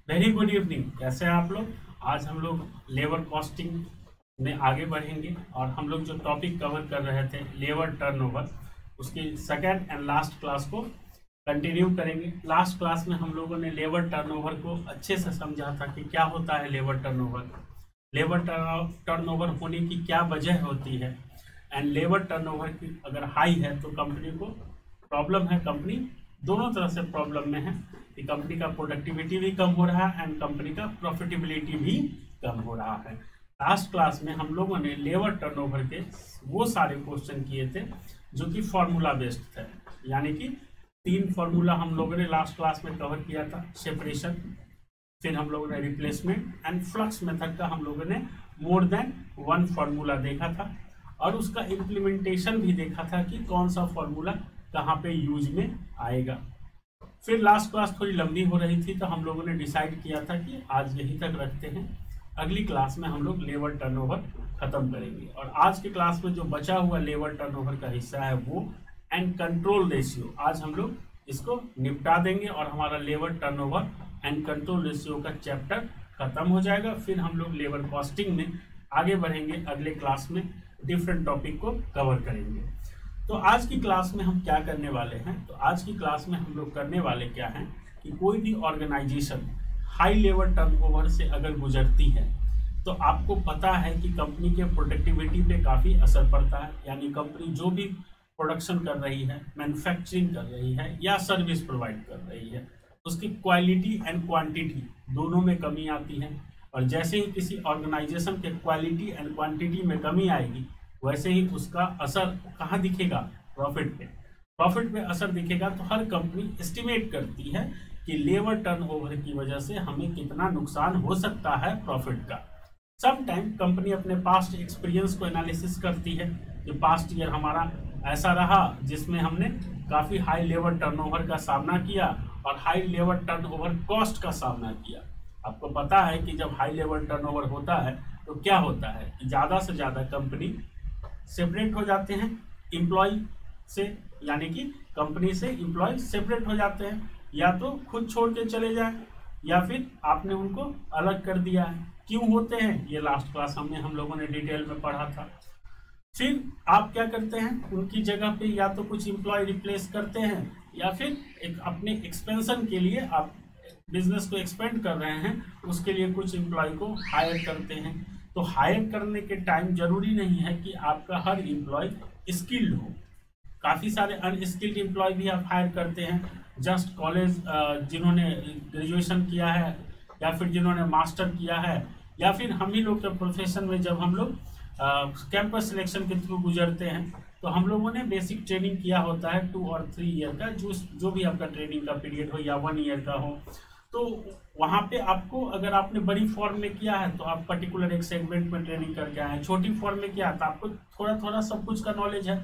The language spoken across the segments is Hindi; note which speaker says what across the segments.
Speaker 1: Very good evening. कैसे हैं आप लोग? आज हम लोग लेबर कॉस्टिंग में आगे बढ़ेंगे और हम लोग जो टॉपिक कवर कर रहे थे लेबर टर्नओवर, उसकी सेकेंड एंड लास्ट क्लास को कंटिन्यू करेंगे। लास्ट क्लास में हम लोगों ने लेबर टर्नओवर को अच्छे से समझा था कि क्या होता है लेबर टर्नओवर, लेबर टर्नओवर होने की क्या वजह होती है, एंड लेबर टर्नओवर की अगर हाई है तो कंपनी को प्रॉब्लम है। कंपनी दोनों तरह से प्रॉब्लम में है कि कंपनी का प्रोडक्टिविटी भी कम हो रहा है एंड कंपनी का प्रॉफिटेबिलिटी भी कम हो रहा है। लास्ट क्लास में हम लोगों ने लेबर टर्नओवर के वो सारे क्वेश्चन किए थे जो कि फॉर्मूला बेस्ड थे, यानी कि 3 फॉर्मूला हम लोगों ने लास्ट क्लास में कवर किया था। सेपरेशन, फिर हम लोगों ने रिप्लेसमेंट एंड फ्लक्स मेथड का हम लोगों ने मोर देन 1 फॉर्मूला देखा था और उसका इम्प्लीमेंटेशन भी देखा था कि कौन सा फॉर्मूला कहाँ पे यूज में आएगा। फिर लास्ट क्लास थोड़ी लंबी हो रही थी तो हम लोगों ने डिसाइड किया था कि आज यहीं तक रखते हैं, अगली क्लास में हम लोग लेबर टर्नओवर खत्म करेंगे। और आज की क्लास में जो बचा हुआ लेबर टर्नओवर का हिस्सा है वो एंड कंट्रोल रेशियो, आज हम लोग इसको निपटा देंगे और हमारा labour turnover and control ratio का चैप्टर खत्म हो जाएगा। फिर हम लोग लेबर कॉस्टिंग में आगे बढ़ेंगे, अगले क्लास में डिफरेंट टॉपिक को कवर करेंगे। तो आज की क्लास में हम क्या करने वाले हैं, तो आज की क्लास में हम लोग करने वाले क्या हैं कि कोई भी ऑर्गेनाइजेशन हाई लेवल टर्नओवर से अगर गुजरती है तो आपको पता है कि कंपनी के प्रोडक्टिविटी पे काफ़ी असर पड़ता है। यानी कंपनी जो भी प्रोडक्शन कर रही है, मैन्युफैक्चरिंग कर रही है या सर्विस प्रोवाइड कर रही है, उसकी क्वालिटी एंड क्वांटिटी दोनों में कमी आती है। और जैसे ही किसी ऑर्गेनाइजेशन के क्वालिटी एंड क्वांटिटी में कमी आएगी, वैसे ही उसका असर कहाँ दिखेगा? प्रॉफिट पे। प्रॉफिट पे असर दिखेगा तो हर कंपनी एस्टिमेट करती है कि लेबर टर्नओवर की वजह से हमें कितना नुकसान हो सकता है प्रॉफिट का। सम टाइम कंपनी अपने पास्ट एक्सपीरियंस को एनालिसिस करती है कि पास्ट ईयर हमारा ऐसा रहा जिसमें हमने काफ़ी हाई लेबर टर्नओवर का सामना किया और हाई लेबर टर्नओवर कॉस्ट का सामना किया। आपको पता है कि जब हाई लेबर टर्नओवर होता है तो क्या होता है कि ज़्यादा से ज़्यादा कंपनी सेपरेट हो जाते हैं एम्प्लॉय से, यानी कि कंपनी से एम्प्लॉय सेपरेट हो जाते हैं, या तो खुद छोड़ के चले जाए या फिर आपने उनको अलग कर दिया है। क्यों होते हैं ये लास्ट क्लास हम लोगों ने डिटेल में पढ़ा था। फिर आप क्या करते हैं, उनकी जगह पे या तो कुछ एम्प्लॉय रिप्लेस करते हैं या फिर एक अपने एक्सपेंशन के लिए आप बिजनेस को एक्सपेंड कर रहे हैं, उसके लिए कुछ एम्प्लॉय को हायर करते हैं। तो हायर करने के टाइम जरूरी नहीं है कि आपका हर एम्प्लॉय स्किल्ड हो। काफ़ी सारे अनस्किल्ड एम्प्लॉय भी आप हायर करते हैं, जस्ट कॉलेज जिन्होंने ग्रेजुएशन किया है या फिर जिन्होंने मास्टर किया है, या फिर हम ही लोग के प्रोफेशन में जब हम लोग कैंपस सिलेक्शन के थ्रू गुजरते हैं तो हम लोगों ने बेसिक ट्रेनिंग किया होता है 2 और 3 ईयर का, जो भी आपका ट्रेनिंग का पीरियड हो या 1 ईयर का हो। तो वहाँ पे आपको, अगर आपने बड़ी फॉर्म में किया है तो आप पर्टिकुलर एक सेगमेंट में ट्रेनिंग करके आए हैं, छोटी फॉर्म में किया तो आपको थोड़ा थोड़ा सब कुछ का नॉलेज है।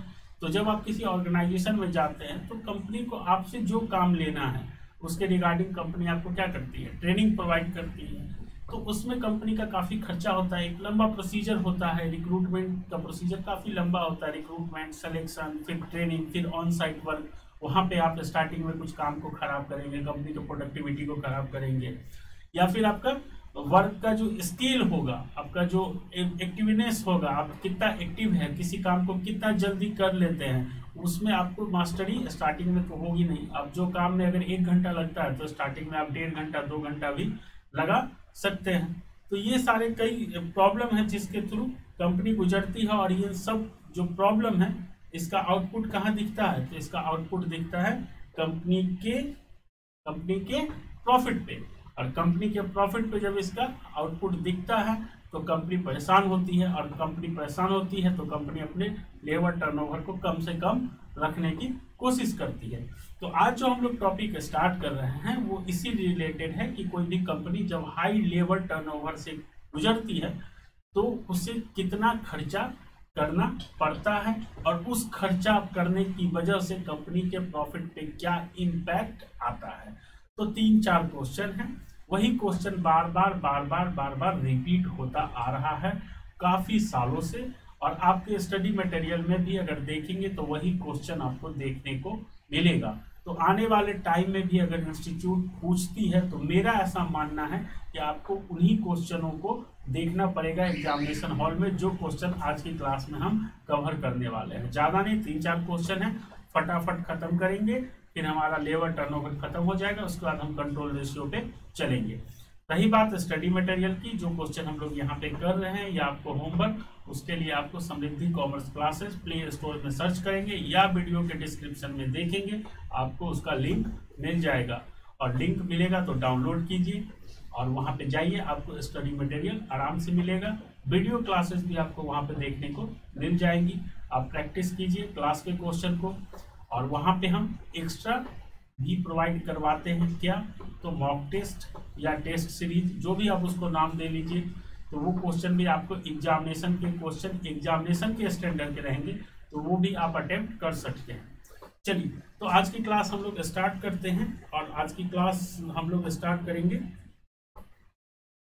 Speaker 1: तो जब आप किसी ऑर्गेनाइजेशन में जाते हैं तो कंपनी को आपसे जो काम लेना है उसके रिगार्डिंग कंपनी आपको क्या करती है? ट्रेनिंग प्रोवाइड करती है। तो उसमें कंपनी का काफ़ी खर्चा होता है, एक लंबा प्रोसीजर होता है, रिक्रूटमेंट का प्रोसीजर काफ़ी लंबा होता है। रिक्रूटमेंट, सिलेक्शन, फिर ट्रेनिंग, फिर ऑन साइट वर्क। वहाँ पे आप स्टार्टिंग में कुछ काम को खराब करेंगे, कंपनी की प्रोडक्टिविटी को खराब करेंगे, या फिर आपका वर्क का जो स्किल होगा, आपका जो एक्टिवनेस होगा, आप कितना एक्टिव है, किसी काम को कितना जल्दी कर लेते हैं, उसमें आपको मास्टरी स्टार्टिंग में तो होगी नहीं। अब जो काम में अगर 1 घंटा लगता है तो स्टार्टिंग में आप 1.5 घंटा 2 घंटा भी लगा सकते हैं। तो ये सारे कई प्रॉब्लम है जिसके थ्रू कंपनी गुजरती है, और ये सब जो प्रॉब्लम है इसका आउटपुट कहाँ दिखता है? तो इसका आउटपुट दिखता है कंपनी के प्रॉफिट पे। और कंपनी के प्रॉफिट पे जब इसका आउटपुट दिखता है तो कंपनी परेशान होती है, और कंपनी परेशान होती है तो कंपनी अपने लेबर टर्नओवर को कम से कम रखने की कोशिश करती है। तो आज जो हम लोग टॉपिक स्टार्ट कर रहे हैं वो इसी रिलेटेड है कि कोई भी कंपनी जब हाई लेबर टर्नओवर से गुजरती है तो उसे कितना खर्चा करना पड़ता है, और उस खर्चा करने की वजह से कंपनी के प्रॉफिट पे क्या इम्पैक्ट आता है। तो 3-4 क्वेश्चन हैं, वही क्वेश्चन बार बार रिपीट होता आ रहा है काफ़ी सालों से, और आपके स्टडी मटेरियल में भी अगर देखेंगे तो वही क्वेश्चन आपको देखने को मिलेगा। तो आने वाले टाइम में भी अगर इंस्टीट्यूट पूछती है तो मेरा ऐसा मानना है कि आपको उन्हीं क्वेश्चनों को देखना पड़ेगा एग्जामिनेशन हॉल में, जो क्वेश्चन आज की क्लास में हम कवर करने वाले हैं। ज़्यादा नहीं, 3-4 क्वेश्चन है, फटाफट खत्म करेंगे, फिर हमारा लेबर टर्नओवर खत्म हो जाएगा, उसके बाद हम कंट्रोल रेशियो पे चलेंगे। रही बात स्टडी मटेरियल की, जो क्वेश्चन हम लोग यहाँ पे कर रहे हैं या आपको होमवर्क, उसके लिए आपको समृद्धि कॉमर्स क्लासेस प्ले स्टोर में सर्च करेंगे या वीडियो के डिस्क्रिप्शन में देखेंगे, आपको उसका लिंक मिल जाएगा, और लिंक मिलेगा तो डाउनलोड कीजिए और वहाँ पे जाइए, आपको स्टडी मटेरियल आराम से मिलेगा। वीडियो क्लासेस भी आपको वहाँ पे देखने को मिल जाएंगी, आप प्रैक्टिस कीजिए क्लास के क्वेश्चन को। और वहाँ पे हम एक्स्ट्रा भी प्रोवाइड करवाते हैं, क्या तो मॉक टेस्ट या टेस्ट सीरीज, जो भी आप उसको नाम दे लीजिए, तो वो क्वेश्चन भी आपको एग्जामिनेशन के क्वेश्चन एग्जामिनेशन के स्टैंडर्ड के रहेंगे, तो वो भी आप अटेम्प्ट कर सकते हैं। चलिए, तो आज की क्लास हम लोग स्टार्ट करते हैं, और आज की क्लास हम लोग स्टार्ट करेंगे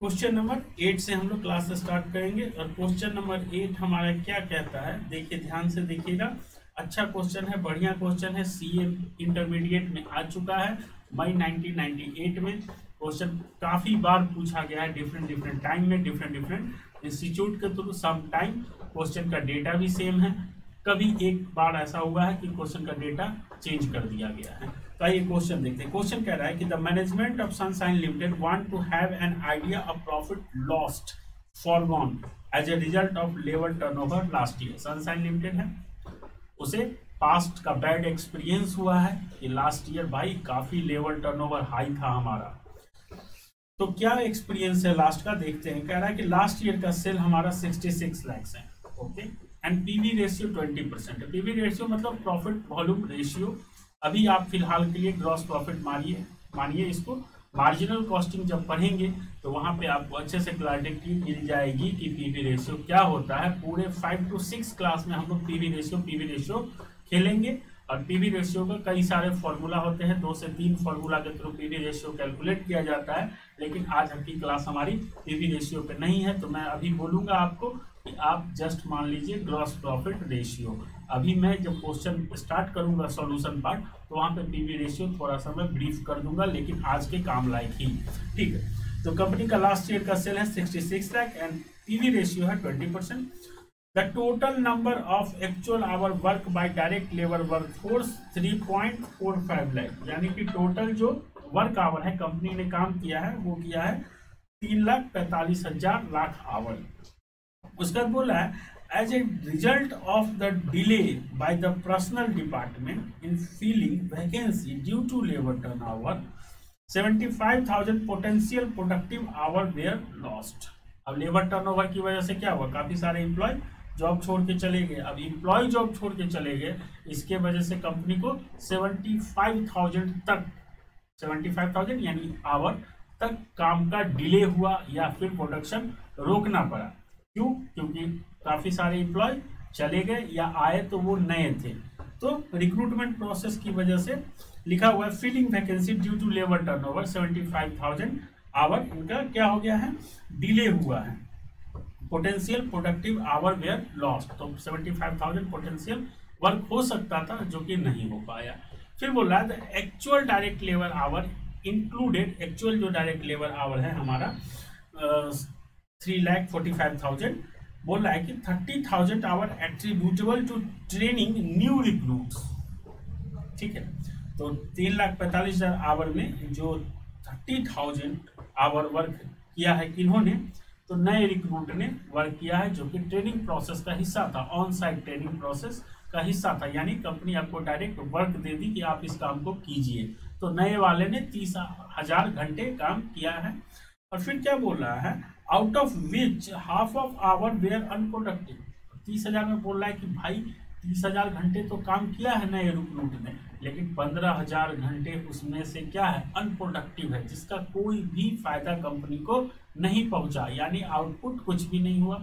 Speaker 1: क्वेश्चन नंबर 8 से हम लोग क्लास स्टार्ट करेंगे। और क्वेश्चन नंबर 8 हमारा क्या कहता है, देखिए ध्यान से देखिएगा, अच्छा क्वेश्चन है, बढ़िया क्वेश्चन है, सीए इंटरमीडिएट में आ चुका है मई 1998 में। क्वेश्चन काफ़ी बार पूछा गया है, डिफरेंट टाइम में, डिफरेंट इंस्टीट्यूट के थ्रू। सम टाइम क्वेश्चन का डेटा भी सेम है, कभी एक बार ऐसा हुआ है कि क्वेश्चन का डेटा चेंज कर दिया गया है। तो ये क्वेश्चन देखते हैं। क्वेश्चन कह रहा है कि the management of Sunshine Limited want to have an idea of profit lost forgone as a result of labour turnover last year. Sunshine Limited है, उसे पास्ट का बैड एक्सपीरियंस हुआ है कि लास्ट ईयर भाई काफी लेवल टर्नओवर हाई था हमारा। तो क्या एक्सपीरियंस है लास्ट का, देखते हैं। कह रहा है कि लास्ट ईयर का सेल हमारा 66 लाख है, ओके, एंड पीवी रेशियो 20% है। पीवी रेशियो मतलब प्रॉफिट वॉल्यूम रेशियो। अभी आप फिलहाल के लिए ग्रॉस प्रॉफिट मानिए इसको। मार्जिनल कॉस्टिंग जब पढ़ेंगे तो वहां पे आपको अच्छे से क्लैरिटी मिल जाएगी कि पीवी रेशियो क्या होता है। पूरे 5 to 6 क्लास में हम लोग पीवी रेशियो खेलेंगे, और पीवी रेशियो का कई सारे फॉर्मूला होते हैं, 2 से 3 फॉर्मूला के थ्रू पीवी रेशियो कैलकुलेट किया जाता है। लेकिन आज आपकी क्लास हमारी पीवी रेशियो पे नहीं है, तो मैं अभी बोलूंगा आपको कि आप जस्ट मान लीजिए ग्रॉस प्रॉफिट रेशियो। अभी मैं जब क्वेश्चन स्टार्ट करूंगा सॉल्यूशन पार्ट, तो वहां पे पीवी रेशियो थोड़ा सा मैं ब्रीफ कर दूंगा, लेकिन आज के काम लायक ही, ठीक है। तो कंपनी का लास्ट ईयर का सेल है 66 लाख एंड पीवी रेशियो है 20%। The total number of actual hour work by direct labour workforce 3.45 lakh, यानी कि टोटल जो वर्क आवर है कंपनी ने काम किया है वो किया है 3,45,000 लाख आवर। उसका बोला है as a result of the delay by the personnel department in filling vacancy due to labor turnover, 75,000 potential productive hour were lost। अब लेबर टर्नओवर की वजह से क्या हुआ, काफी सारे एम्प्लॉय जॉब छोड़ के चले गए। अब एम्प्लॉय जॉब छोड़ के चले गए, इसके वजह से कंपनी को 75,000 यानी आवर तक काम का डिले हुआ या फिर प्रोडक्शन रोकना पड़ा। क्यों? क्योंकि काफी सारे एम्प्लॉय चले गए या आए तो वो नए थे। तो रिक्रूटमेंट प्रोसेस की वजह से लिखा हुआ है filling vacancy due to labour turnover 75,000 hour इनका क्या हो गया है, डिले हुआ है। Potential productive hour were lost, तो 75,000 पोटेंशियल वर्क हो सकता था जो कि नहीं हो पाया। फिर बोल रहा है actual direct labour hour included, actual जो डायरेक्ट लेबर आवर है हमारा 3,45,000, बोल रहा है कि 30,000 hour attributable to training new recruits, ठीक है। तो 3,45,000 आवर में जो 30,000 आवर वर्क किया है किन्होंने, तो नए रिक्रूट ने वर्क किया है, जो कि ट्रेनिंग प्रोसेस का हिस्सा था, ऑन साइट ट्रेनिंग प्रोसेस का हिस्सा था। यानी कंपनी आपको डायरेक्ट वर्क दे दी कि आप इस काम को कीजिए, तो नए वाले ने 30,000 घंटे काम किया है। और फिर क्या बोल रहा है, out of which half of hour were unproductive. 30,000 में बोल रहा है कि भाई 30,000 घंटे तो काम किया है नए रिक्रूट ने, लेकिन 15,000 घंटे उसमें से क्या है, अनप्रोडक्टिव है, जिसका कोई भी फायदा कंपनी को नहीं पहुंचा, यानी आउटपुट कुछ भी नहीं हुआ।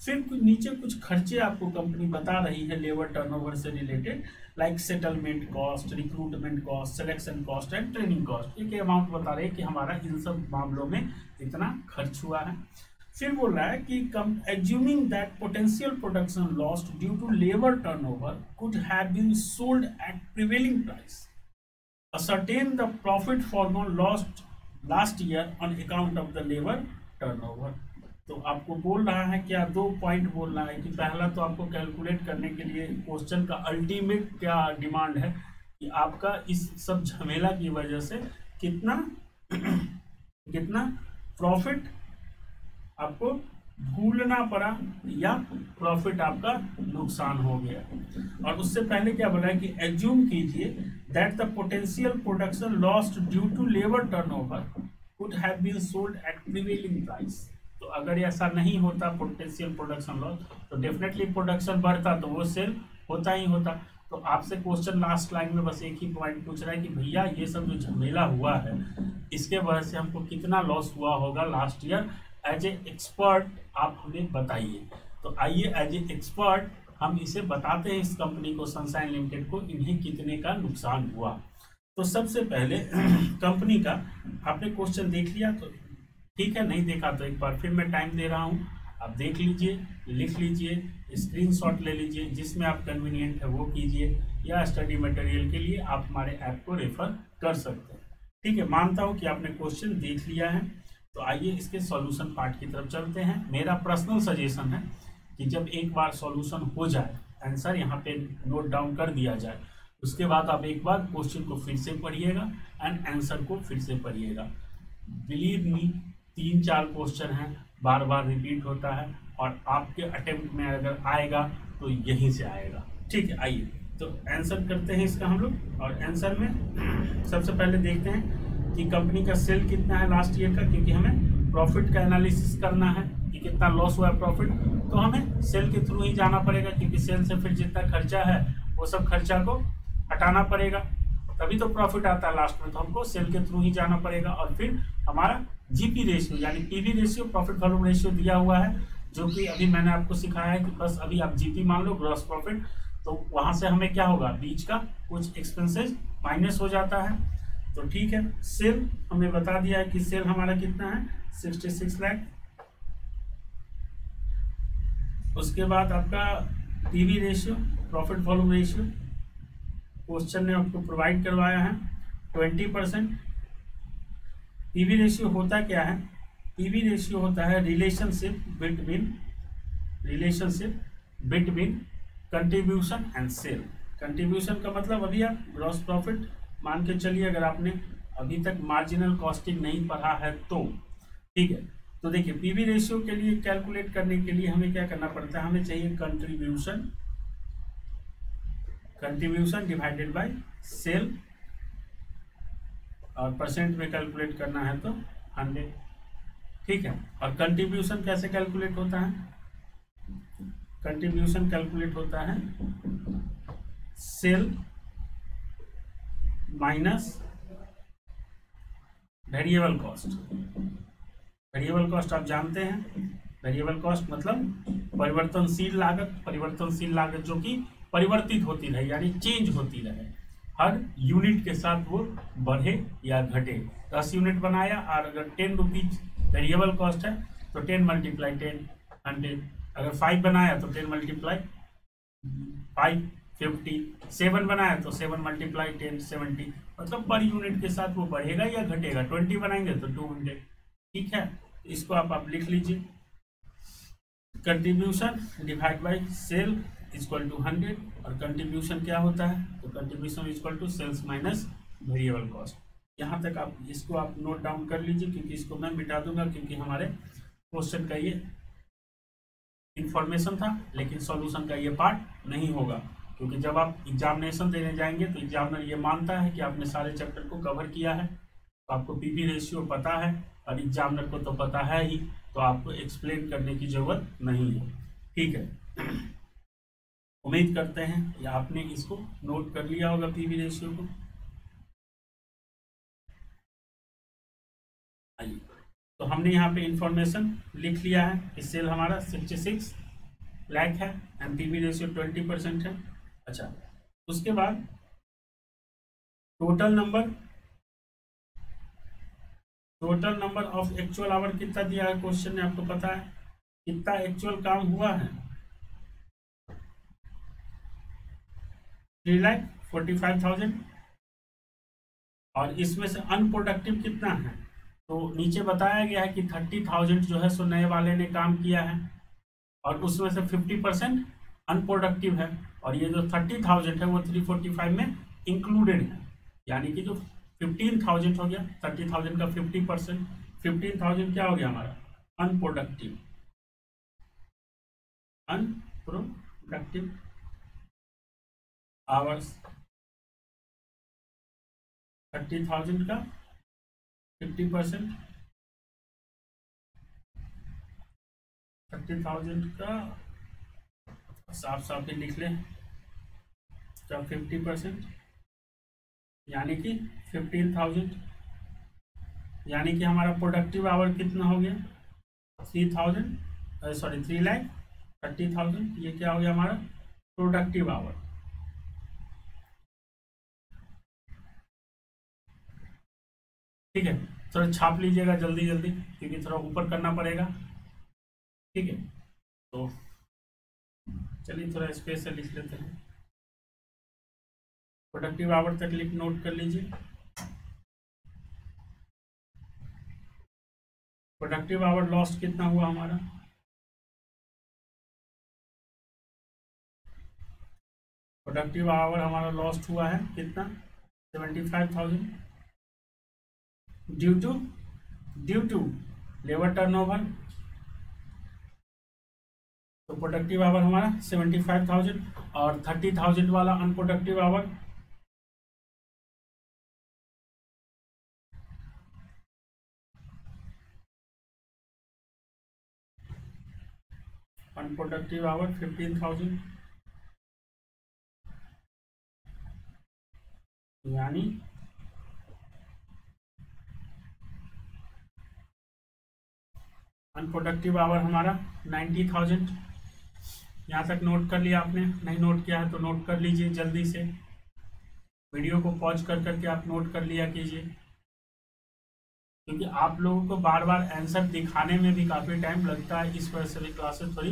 Speaker 1: फिर नीचे कुछ खर्चे आपको कंपनी बता रही है लेबर टर्नओवर से related, like settlement cost, recruitment cost, selection cost and training cost. एक अमाउंट बता रहे हैं कि हमारा इन सब मामलों में इतना खर्च हुआ है। फिर बोल रहा है कि assuming that potential production lost due to labor turnover could have been sold at prevailing price, ascertain the profit foregone lost last year on account of the labor turnover। तो आपको बोल रहा है क्या, 2 पॉइंट बोल रहा है कि पहला तो आपको कैलकुलेट करने के लिए क्वेश्चन का अल्टीमेट क्या डिमांड है कि आपका इस सब झमेला की वजह से कितना कितना प्रॉफिट आपको भूलना पड़ा या प्रॉफिट आपका नुकसान हो गया। और उससे पहले क्या बोला है कि एज्यूम कीजिए that the potential production lost due to labour turnover could have been sold at prevailing price. तो अगर ऐसा नहीं होता पोटेंशियल प्रोडक्शन लॉस, तो डेफिनेटली प्रोडक्शन बढ़ता तो वो सेल होता ही होता। तो आपसे क्वेश्चन लास्ट लाइन में बस एक ही पॉइंट पूछ रहा है कि भैया ये सब जो झमेला हुआ है इसके वजह से हमको कितना लॉस हुआ होगा last year, as a expert आप हमें बताइए। तो आइए एज ए एक्सपर्ट हम इसे बताते हैं इस कंपनी को, सनशाइन लिमिटेड को, इन्हें कितने का नुकसान हुआ। तो सबसे पहले कंपनी का आपने क्वेश्चन देख लिया तो ठीक है, नहीं देखा तो एक बार फिर मैं टाइम दे रहा हूँ, आप देख लीजिए, लिख लीजिए, स्क्रीनशॉट ले लीजिए, जिसमें आप कन्वीनियंट है वो कीजिए, या स्टडी मटेरियल के लिए आप हमारे ऐप को रेफर कर सकते हैं। ठीक है, मानता हूँ कि आपने क्वेश्चन देख लिया है। तो आइए इसके सॉल्यूशन पार्ट की तरफ चलते हैं। मेरा पर्सनल सजेशन है कि जब एक बार सॉल्यूशन हो जाए, आंसर यहाँ पे नोट डाउन कर दिया जाए, उसके बाद आप एक बार क्वेश्चन को फिर से पढ़िएगा एंड आंसर को फिर से पढ़िएगा। बिलीव मी, 3-4 क्वेश्चन हैं, बार बार रिपीट होता है और आपके अटेम्प्ट में अगर आएगा तो यहीं से आएगा। ठीक है, आइए तो आंसर करते हैं इसका हम लोग। और आंसर में सबसे पहले देखते हैं कि कंपनी का सेल कितना है लास्ट ईयर का, क्योंकि हमें प्रॉफिट का एनालिसिस करना है कि कितना लॉस हुआ है प्रॉफिट, तो हमें सेल के थ्रू ही जाना पड़ेगा, क्योंकि सेल से फिर जितना खर्चा है वो सब खर्चा को हटाना पड़ेगा, तभी तो प्रॉफिट आता है लास्ट में। तो हमको सेल के थ्रू ही जाना पड़ेगा। और फिर हमारा जीपी रेशियो यानी PV ratio, profit volume ratio दिया हुआ है, जो कि अभी मैंने आपको सिखाया है कि बस अभी आप जीपी मान लो, ग्रॉस प्रॉफिट। तो वहां से हमें क्या होगा, बीच का कुछ एक्सपेंसेस माइनस हो जाता है। तो ठीक है, सेल हमें बता दिया है कि सेल हमारा कितना है, 66 लाख। उसके बाद आपका PV ratio, profit volume ratio, question ने आपको प्रोवाइड करवाया है 20%। पीवी रेशियो होता क्या है, पीवी रेशियो होता है relationship between contribution and sale. Contribution का मतलब अभी आप ग्रॉस प्रॉफिट मान के चलिए, अगर आपने अभी तक मार्जिनल कॉस्टिंग नहीं पढ़ा है तो ठीक है। तो देखिए पीवी रेशियो के लिए कैलकुलेट करने के लिए हमें क्या करना पड़ता है, हमें चाहिए कंट्रीब्यूशन डिवाइडेड बाय सेल, और परसेंट में कैलकुलेट करना है तो 100। ठीक है, और कंट्रीब्यूशन कैसे कैलकुलेट होता है, कंट्रीब्यूशन कैलकुलेट होता है sale minus variable cost. Variable cost आप जानते हैं, वेरिएबल कॉस्ट मतलब परिवर्तनशील लागत जो कि परिवर्तित होती रहे यानी चेंज होती रहे, हर यूनिट के साथ वो बढ़े या घटे। 10 यूनिट बनाया और अगर 10 रुपीज वेरिएबल कॉस्ट है तो 10 × 10 100। अगर 5 बनाया तो 10 × 5 50। 7 बनाया तो 7 × 10 70। मतलब पर यूनिट के साथ वो बढ़ेगा या घटेगा। 20 बनाएंगे तो 200। ठीक है, इसको आप लिख लीजिए, contribution divide by sale equal to 100। और कंट्रीब्यूशन क्या होता है, तो contribution equal to sales minus variable cost. यहाँ तक आप इसको आप नोट डाउन कर लीजिए, क्योंकि इसको मैं मिटा दूंगा, क्योंकि हमारे क्वेश्चन का ये इंफॉर्मेशन था लेकिन सॉल्यूशन का ये पार्ट नहीं होगा। क्योंकि जब आप एग्जामिनेशन देने जाएंगे तो एग्जामिनर ये मानता है कि आपने सारे चैप्टर को कवर किया है, तो आपको पीवी रेशियो पता है, और एग्जामिनर को तो पता है ही, तो आपको एक्सप्लेन करने की जरूरत नहीं है। ठीक है, उम्मीद करते हैं या आपने इसको नोट कर लिया होगा पीवी रेशियो को। आइए, तो हमने यहाँ पे इंफॉर्मेशन लिख लिया है कि सेल हमारा 66 लाख है एंड पीवी रेशियो 20% है। अच्छा, उसके बाद total number of actual our कितना दिया है क्वेश्चन ने, आपको पता है कितना एक्चुअल काम हुआ है, 3,45,000। और इसमें से अनप्रोडक्टिव कितना है, तो नीचे बताया गया है कि 30,000 जो है सो नए वाले ने काम किया है और उसमें से 50% अनप्रोडक्टिव है, और ये जो 30,000 है वो 345 में इंक्लूडेड है, यानी कि जो 15,000 हो गया, 30,000 का 50%, 15,000 क्या हो गया हमारा अनप्रोडक्टिव, अनप्रोडक्टिव आवर्स, 30,000 का 50%, 30,000 का साफ साफ ही लिख लें, तो 50%, यानी कि 15,000, यानी कि हमारा प्रोडक्टिव आवर कितना हो गया 3,000, सॉरी 3,30,000, ये क्या हो गया हमारा प्रोडक्टिव आवर। ठीक है, थोड़ा छाप लीजिएगा जल्दी जल्दी क्योंकि थोड़ा ऊपर करना पड़ेगा। ठीक है, तो चलिए थोड़ा स्पेस से लिख लेते हैं, प्रोडक्टिव आवर तक लिख नोट कर लीजिए। प्रोडक्टिव आवर लॉस्ट कितना हुआ हमारा, प्रोडक्टिव आवर हमारा लॉस्ट हुआ है कितना 75,000 ड्यू टू लेबर टर्नओवर। तो प्रोडक्टिव आवर हमारा 75,000 और 30,000 वाला अनप्रोडक्टिव आवर अनप्रोडक्टिव आवर 15,000, यानी अनप्रोडक्टिव आवर हमारा 90,000। यहाँ तक नोट कर लिया आपने, नहीं नोट किया है तो नोट कर लीजिए जल्दी से, वीडियो को पॉज कर करके आप नोट कर लिया कीजिए, क्योंकि आप लोगों को बार बार आंसर दिखाने में भी काफ़ी टाइम लगता है, इस वजह से भी क्लासेस थोड़ी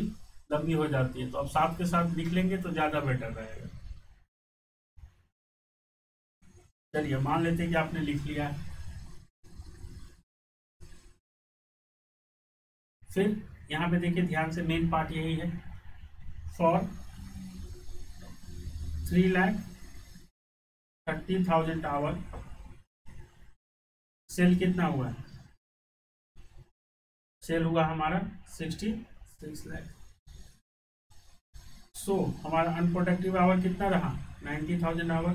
Speaker 1: लंबी हो जाती है, तो अब साथ के साथ लिख लेंगे तो ज़्यादा बेटर रहेगा। चलिए मान लेते हैं कि आपने लिख लिया है, फिर यहाँ पे देखिए ध्यान से, मेन पार्ट यही है, फॉर 3,30,000 आवर सेल कितना हुआ है, सेल हुआ हमारा 66 लाख। सो हमारा अनप्रोडक्टिव आवर कितना रहा 90,000 आवर,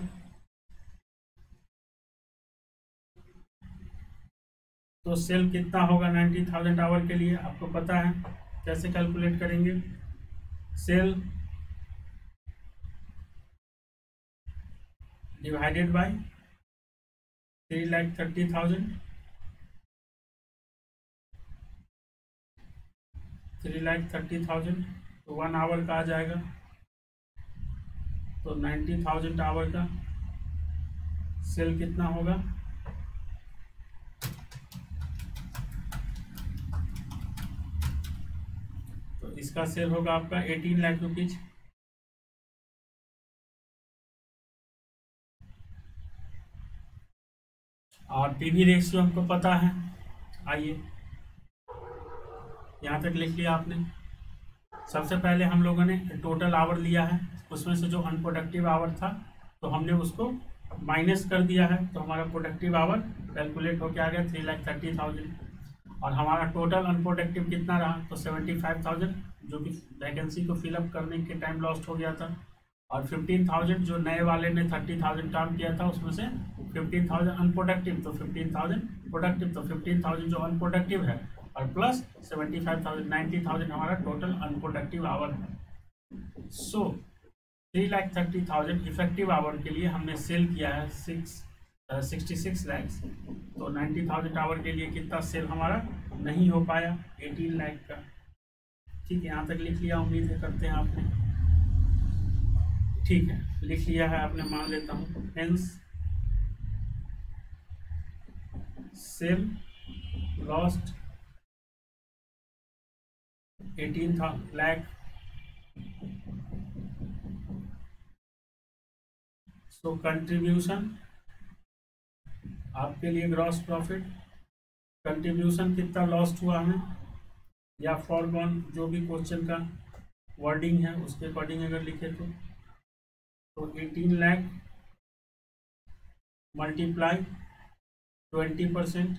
Speaker 1: तो सेल कितना होगा 90,000 आवर के लिए आपको पता है, कैसे कैलकुलेट करेंगे, सेल डिवाइडेड बाय 3,30,000, 3,30,000 तो 1 आवर का आ जाएगा, तो 90,000 आवर का सेल कितना होगा, तो इसका सेल होगा आपका 18 लाख रुपीज। और पीवी रेशियो हमको पता है, आइए यहाँ तक लिख लिया आपने। सबसे पहले हम लोगों ने टोटल आवर लिया है, उसमें से जो अनप्रोडक्टिव आवर था तो हमने उसको माइनस कर दिया है, तो हमारा प्रोडक्टिव आवर कैलकुलेट होकर आ गया 3,30,000, और हमारा टोटल अनप्रोडक्टिव कितना रहा, तो 75,000 जो कि वैकेंसी को फिलअप करने के टाइम लॉस्ट हो गया था, और 15,000 जो नए वाले ने 30,000 काम किया था उसमें से 15,000 अनप्रोडक्टिव, तो 15,000 प्रोडक्टिव, तो 15,000 जो अनप्रोडक्टिव है और प्लस 75,000, 90,000 हमारा टोटल अनप्रोडक्टिव आवर है। सो 3,30,000 इफेक्टिव आवर के लिए हमने सेल किया है 66 लैक्स, तो 90,000 आवर के लिए कितना सेल हमारा नहीं हो पाया 18 लाख का। ठीक है, यहाँ तक लिख लिया, उम्मीद है करते हैं आपने, ठीक है लिख लिया है आपने, मान लेता हूँ, hence sale lost 18 lakh, so contribution आपके लिए ग्रॉस प्रॉफिट, कंट्रीब्यूशन कितना लॉस्ट हुआ हमें, या फॉरगॉन जो भी क्वेश्चन का वर्डिंग है उसके अकॉर्डिंग अगर लिखे तो 18 lakh multiply 20%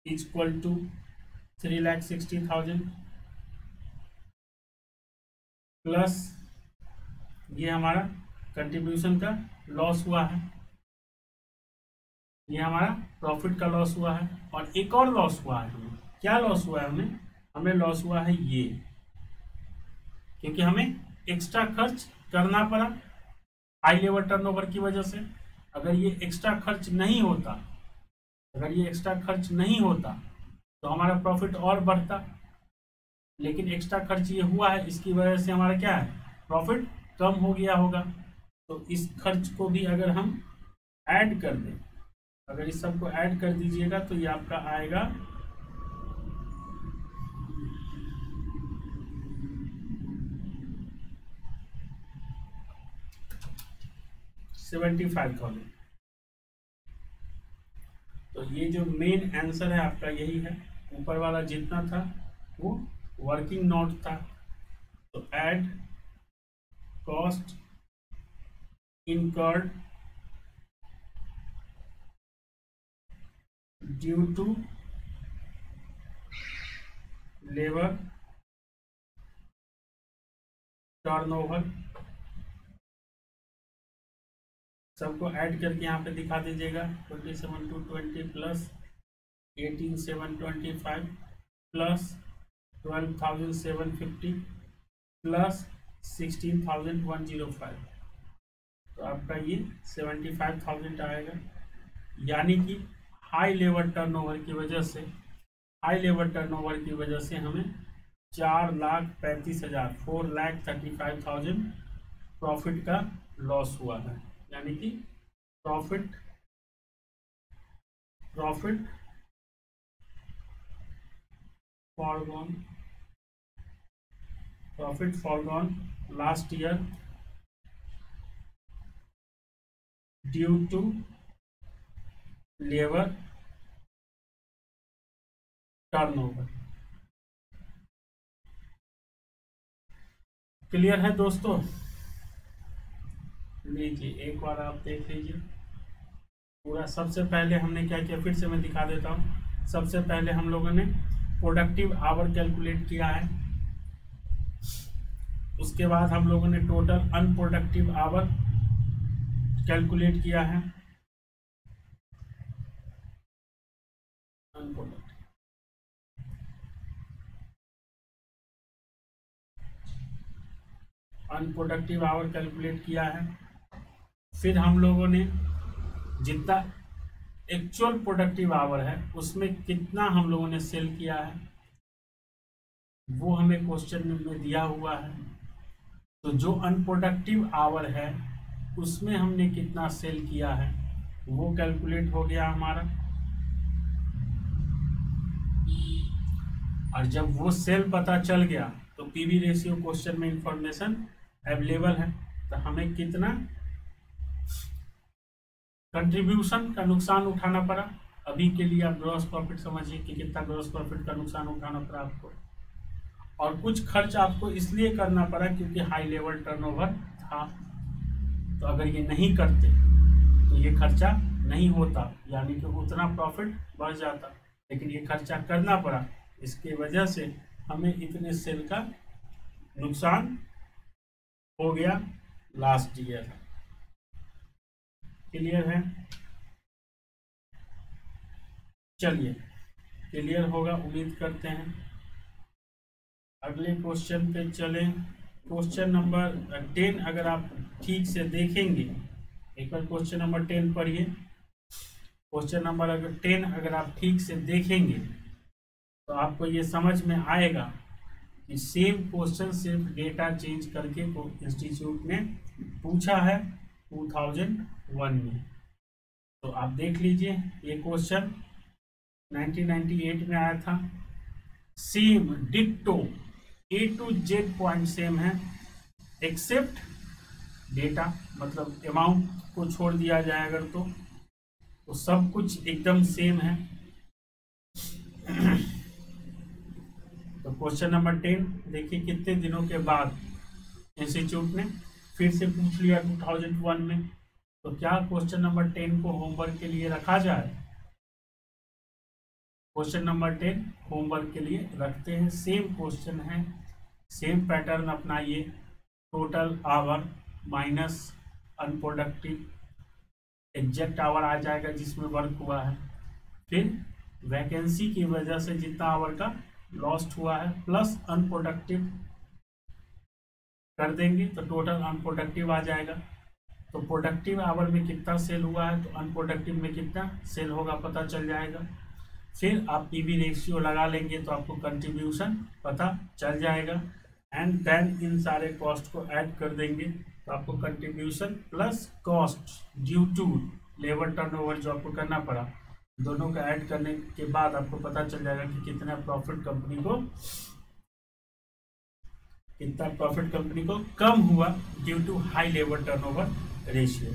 Speaker 1: equal to 3,60,000 plus ये हमारा कंट्रीब्यूशन का लॉस हुआ है, ये हमारा प्रॉफिट का लॉस हुआ है, और एक और लॉस हुआ है हमें। क्या लॉस हुआ है हमें लॉस हुआ है ये, क्योंकि हमें एक्स्ट्रा खर्च करना पड़ा हाई लेवल टर्नओवर की वजह से। अगर ये एक्स्ट्रा खर्च नहीं होता, तो हमारा प्रॉफिट और बढ़ता, लेकिन एक्स्ट्रा खर्च ये हुआ है, इसकी वजह से हमारा क्या है, प्रॉफिट कम हो गया होगा। तो इस खर्च को भी अगर हम ऐड कर दें, अगर इस सब को ऐड कर दीजिएगा तो ये आपका आएगा 75,000। तो ये जो मेन आंसर है आपका यही है। ऊपर वाला जितना था वो वर्किंग नोट था, तो add cost incurred due to labour turnover, सबको ऐड करके यहाँ पे दिखा दीजिएगा। 27,220 प्लस 18,725 प्लस 12,750 प्लस 16,105, तो आपका ये 75,000 आएगा। यानी कि हाई लेवल टर्नओवर की वजह से हमें 4,35,000 4,35,000 प्रॉफिट का लॉस हुआ है। यानी कि profit forgone last year due to labour turnover. Clear है दोस्तों? लीजिए एक बार आप देख लीजिए पूरा। सबसे पहले हमने क्या किया, फिर से मैं दिखा देता हूँ। सबसे पहले हम लोगों ने प्रोडक्टिव आवर कैलकुलेट किया है, उसके बाद हम लोगों ने टोटल अनप्रोडक्टिव आवर कैलकुलेट किया है। अनप्रोडक्टिव आवर कैलकुलेट किया है। फिर हम लोगों ने जितना एक्चुअल प्रोडक्टिव आवर है उसमें कितना हम लोगों ने सेल किया है वो हमें क्वेश्चन में दिया हुआ है। तो जो अनप्रोडक्टिव आवर है उसमें हमने कितना सेल किया है वो कैलकुलेट हो गया हमारा। और जब वो सेल पता चल गया तो पीवी रेशियो क्वेश्चन में इंफॉर्मेशन अवेलेबल है, तो हमें कितना कंट्रीब्यूशन का नुकसान उठाना पड़ा। अभी के लिए आप ग्रॉस प्रॉफिट समझिए कि कितना ग्रॉस प्रॉफिट का नुकसान उठाना पड़ा आपको, और कुछ खर्च आपको इसलिए करना पड़ा क्योंकि हाई लेवल टर्नओवर था। तो अगर ये नहीं करते तो ये खर्चा नहीं होता, यानी कि उतना प्रॉफिट बढ़ जाता, लेकिन ये खर्चा करना पड़ा, इसके वजह से हमें इतने सेल का नुकसान हो गया लास्ट ईयर। क्लियर है? चलिए क्लियर होगा उम्मीद करते हैं। अगले क्वेश्चन पे चलें। क्वेश्चन नंबर 10 अगर आप ठीक से देखेंगे, एक बार क्वेश्चन नंबर 10 पढ़िए। क्वेश्चन नंबर अगर 10 अगर आप ठीक से देखेंगे तो आपको ये समझ में आएगा कि सेम क्वेश्चन सिर्फ डेटा चेंज करके को इंस्टीट्यूट ने पूछा है 2001 में। तो आप देख लीजिए ये क्वेश्चन 1998 में आया था। Same ditto A to Z point same है, एक्सेप्ट डेटा, मतलब अमाउंट को छोड़ दिया जाए अगर तो तो सब कुछ एकदम सेम है। तो क्वेश्चन नंबर 10 देखिए, कितने दिनों के बाद इंस्टीट्यूट ने फिर से पूछ लिया 2001 में, तो क्या क्वेश्चन नंबर 10 को होमवर्क के लिए रखा जाए? क्वेश्चन नंबर 10 होमवर्क के लिए रखते हैं। सेम क्वेश्चन है, सेम पैटर्न अपनाइए। Total hour minus unproductive, exact hour आ जाएगा जिसमें वर्क हुआ है, फिर वैकेंसी की वजह से जितना आवर का लॉस्ट हुआ है प्लस अनप्रोडक्टिव कर देंगे तो टोटल अनप्रोडक्टिव आ जाएगा। तो प्रोडक्टिव आवर में कितना सेल हुआ है तो अनप्रोडक्टिव में कितना सेल होगा पता चल जाएगा। फिर आप पीवी रेशियो लगा लेंगे तो आपको कंट्रीब्यूशन पता चल जाएगा। एंड देन इन सारे कॉस्ट को ऐड कर देंगे तो आपको contribution plus cost due to labour turnover जो आपको करना पड़ा, दोनों का ऐड करने के बाद आपको पता चल जाएगा कि कितना प्रॉफिट कंपनी को कम हुआ due to high labour turnover ratio.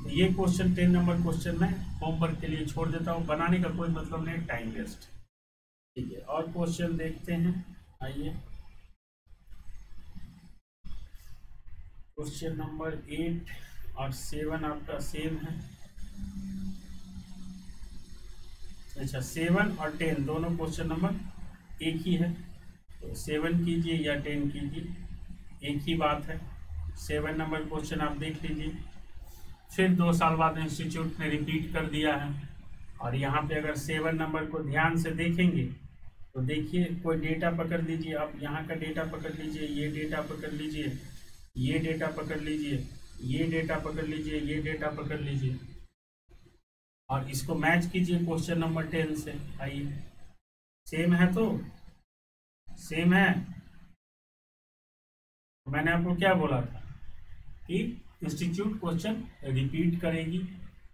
Speaker 1: तो ये क्वेश्चन 10 नंबर क्वेश्चन मैं होमवर्क के लिए छोड़ देता हूँ, बनाने का कोई मतलब नहीं, टाइम वेस्ट। ठीक है, और क्वेश्चन देखते हैं। आइए, क्वेश्चन नंबर 8 और 7 आपका सेम है। अच्छा, 7 और 10 दोनों क्वेश्चन नंबर एक ही है, तो 7 कीजिए या 10 कीजिए, एक ही बात है। 7 नंबर क्वेश्चन आप देख लीजिए, फिर 2 साल बाद इंस्टीट्यूट ने रिपीट कर दिया है। और यहाँ पे अगर 7 नंबर को ध्यान से देखेंगे तो देखिए, कोई डेटा पकड़ लीजिए, आप यहाँ का डेटा पकड़ लीजिए, ये डेटा पकड़ लीजिए, ये डेटा पकड़ लीजिए, ये डेटा पकड़ लीजिए, ये डेटा पकड़ लीजिए, और इसको मैच कीजिए क्वेश्चन नंबर 10 से। आइए, सेम है तो सेम है। मैंने आपको क्या बोला था कि इंस्टीट्यूट क्वेश्चन रिपीट करेगी,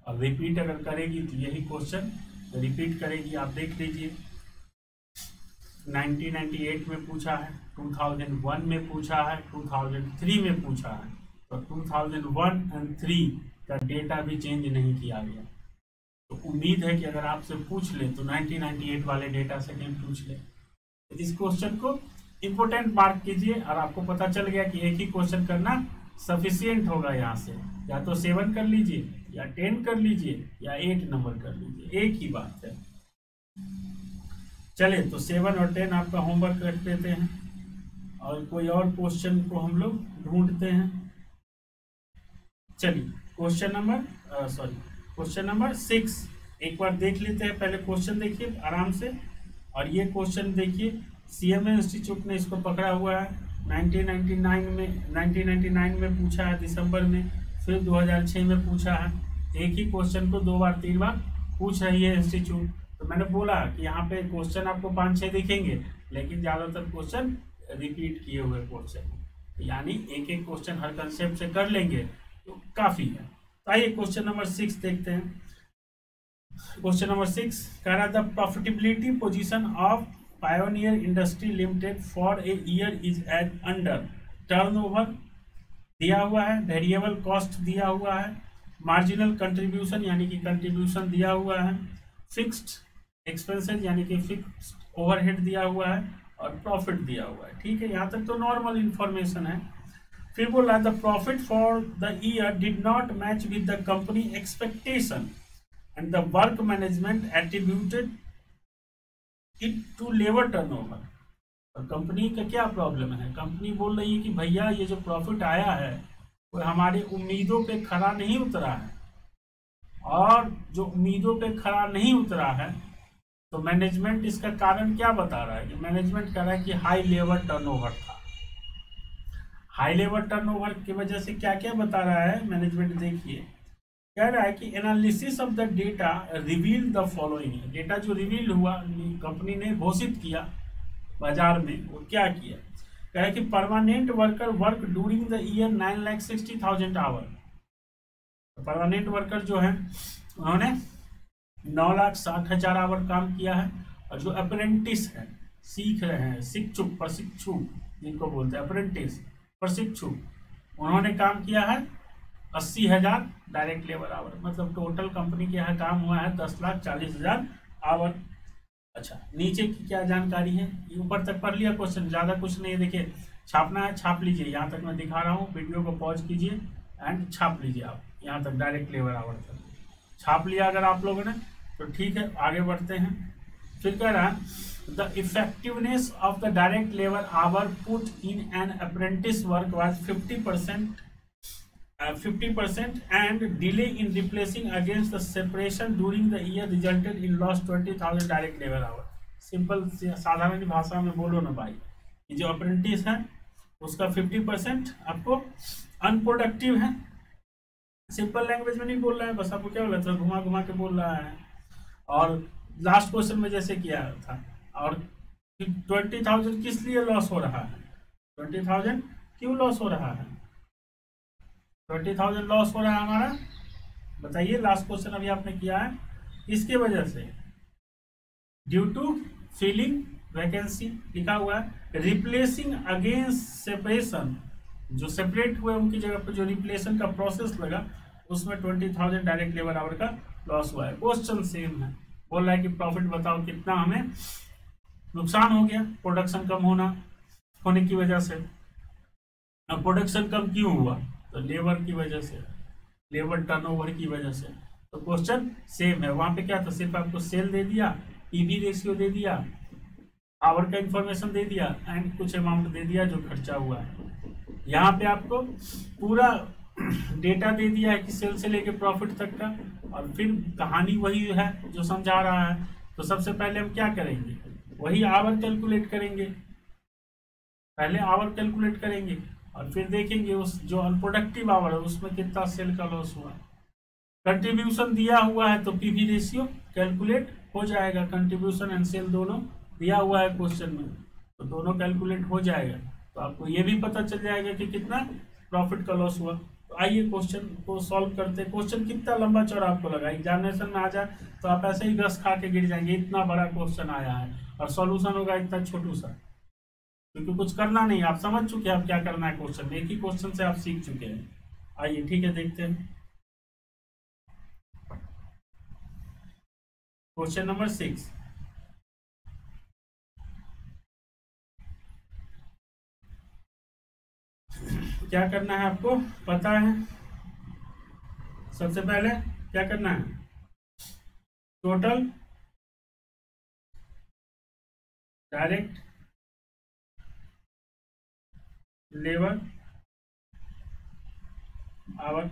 Speaker 1: और रिपीट अगर करेगी तो यही क्वेश्चन रिपीट करेगी। आप देख लीजिए, 1998 में पूछा है, 2001 में पूछा है, 2003 में पूछा है, तो 2001 और 3 का डेटा भी चेंज नहीं किया गया। तो उम्मीद है कि अगर आपसे पूछ ले तो 1998 वाले डेटा से नहीं पूछ ले। तो इस क्वेश्चन को इंपोर्टेंट मार्क कीजिए, और आपको पता चल गया कि एक ही क्वेश्चन करना सफिशियंट होगा। यहाँ से या तो 7 कर लीजिए, या 10 कर लीजिए, या 8 नंबर कर लीजिए, एक ही बात है। चले, तो 7 और 10 आपका होमवर्क कर देते हैं, और कोई और क्वेश्चन को हम लोग ढूंढते हैं। चलिए, क्वेश्चन नंबर 6 एक बार देख लेते हैं। पहले क्वेश्चन देखिए आराम से, और ये क्वेश्चन देखिए, सीएमए इंस्टीट्यूट ने इसको पकड़ा हुआ है। 1999 में पूछा है दिसंबर में, फिर 2006 में पूछा है। एक ही क्वेश्चन को 2 बार 3 बार पूछ रही है इंस्टीट्यूट। तो मैंने बोला कि यहाँ पे क्वेश्चन आपको 5-6 दिखेंगे, लेकिन ज़्यादातर क्वेश्चन रिपीट किए हुए क्वेश्चन, यानी एक एक क्वेश्चन हर कंसेप्ट से कर लेंगे तो काफ़ी है। तो आइए क्वेश्चन नंबर 6 देखते हैं। क्वेश्चन नंबर 6 कह रहा था, profitability position of Pioneer Industry Limited for a year is as under. Turnover दिया हुआ है, वेरिएबल कॉस्ट दिया हुआ है, मार्जिनल कंट्रीब्यूशन यानी कि कंट्रीब्यूशन दिया हुआ है, फिक्स्ड एक्सपेंसेस यानी कि फिक्स्ड ओवरहेड दिया हुआ है, और प्रॉफिट दिया हुआ है। ठीक है, यहाँ तक तो नॉर्मल इंफॉर्मेशन है। फिर बोला, the profit for the year did not match with the company expectation and the work management attributed it to labour turnover. और कंपनी का क्या प्रॉब्लम है? कंपनी बोल रही है कि भैया ये जो प्रॉफिट आया है वो हमारी उम्मीदों पे खरा नहीं उतरा है, और जो उम्मीदों पे खरा नहीं उतरा है तो मैनेजमेंट इसका कारण क्या बता रहा है? कि मैनेजमेंट कह रहा है कि हाई लेबर टर्नओवर था। हाई लेबर टर्नओवर की वजह से क्या क्या बता रहा है मैनेजमेंट, देखिए, कह रहा है कि analysis of the data reveal the following. Data जो रिवील हुआ, कंपनी ने घोषित किया बाजार में, वो क्या किया? कह रहा है कि permanent worker work during the year 9,60,000 hour. Permanent worker जो है उन्होंने 9,60,000 आवर काम किया है, और जो अप्रेंटिस है, सीख रहे हैं, प्रशिक्षु जिनको बोलते हैं अप्रेंटिस, प्रशिक्षु, उन्होंने काम किया है 80,000 डायरेक्ट लेबर आवर, मतलब टोटल कंपनी के यहाँ काम हुआ है 10,40,000 आवर। अच्छा, नीचे की क्या जानकारी है, ये ऊपर तक पढ़ लिया क्वेश्चन, ज़्यादा कुछ नहीं है। देखिए छापना है, छाप लीजिए, यहाँ तक मैं दिखा रहा हूँ, वीडियो को पॉज कीजिए एंड छाप लीजिए आप यहाँ तक डायरेक्ट लेबर आवर तक छाप लिया अगर आप लोगों ने तो ठीक है, आगे बढ़ते हैं। फिर कह रहा है the effectiveness of the direct labour our put in an apprentice work was 50% and delay in replacing against the separation during the year resulted in lost 20,000 direct labor hour। Simple साधारण भाषा में बोलो ना भाई, ये जो अप्रेंटिस है उसका 50% आपको अनप्रोडक्टिव है। सिंपल लैंग्वेज में नहीं बोल रहा है, बस आपको क्या बोला था, घुमा घुमा के बोल रहा है। और लास्ट क्वेश्चन में जैसे किया था, और 20,000 किस लिए लॉस हो रहा है, 20,000 क्यों लॉस हो रहा है, 20,000 लॉस हो रहा है हमारा, बताइए। लास्ट क्वेश्चन अभी आपने किया है, इसके वजह से ड्यू टू फिलिंग वैकेंसी लिखा हुआ है, रिप्लेसिंग अगेंस्ट सेपरेशन, जो सेपरेट हुए उनकी जगह पर जो रिप्लेसन का प्रोसेस लगा उसमें 20,000 डायरेक्ट लेबर आवर का लॉस हुआ है। क्वेश्चन सेम है, बोल रहा है कि प्रॉफिट बताओ कितना हमें नुकसान हो गया प्रोडक्शन कम होने की वजह से। अब प्रोडक्शन कम क्यों हुआ, तो लेबर की वजह से, लेबर टर्नओवर की वजह से। तो क्वेश्चन सेम है, वहां पे क्या था, सिर्फ आपको सेल दे दिया, पीवी रेशियो दे दिया, आवर का इंफॉर्मेशन दे दिया एंड कुछ अमाउंट दे दिया जो खर्चा हुआ है। यहाँ पे आपको पूरा डेटा दे दिया है कि सेल से लेके प्रॉफिट तक का, और फिर कहानी वही है जो समझा रहा है। तो सबसे पहले हम क्या करेंगे, वही आवर कैलकुलेट करेंगे, पहले आवर कैलकुलेट करेंगे और फिर देखेंगे उस जो अनप्रोडक्टिव आवर है उसमें कितना सेल का लॉस हुआ। कंट्रीब्यूशन दिया हुआ है तो पीवी रेशियो कैलकुलेट हो जाएगा, कंट्रीब्यूशन एंड सेल दोनों दिया हुआ है क्वेश्चन में, तो दोनों कैलकुलेट हो जाएगा। तो आपको ये भी पता चल जाएगा कि कितना प्रॉफिट का लॉस हुआ। तो आइए क्वेश्चन को सॉल्व करते हैं। क्वेश्चन कितना लंबा चौड़ा आपको लगा, एग्जामिनेशन में आ जाए तो आप ऐसे ही रस खा के गिर जाएंगे, इतना बड़ा क्वेश्चन आया है और सॉल्यूशन होगा इतना छोटू सा, क्योंकि कुछ करना नहीं, आप समझ चुके हैं आप क्या करना है क्वेश्चन में, एक ही क्वेश्चन से आप सीख चुके हैं। आइए ठीक है, देखते हैं क्वेश्चन नंबर 6। क्या करना है आपको पता है, सबसे पहले क्या करना है, total direct labour our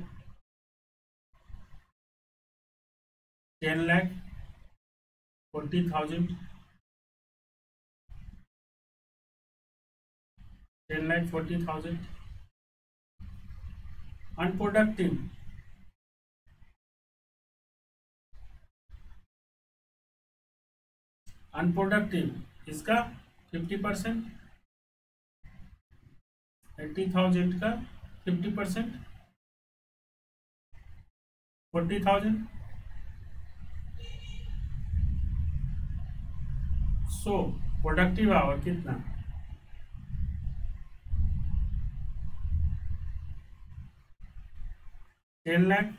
Speaker 1: 10,40,000, 10,40,000 unproductive इसका 50%, 80,000 का 50%, 40,000। सो प्रोडक्टिव आवर कितना, 10 लाख।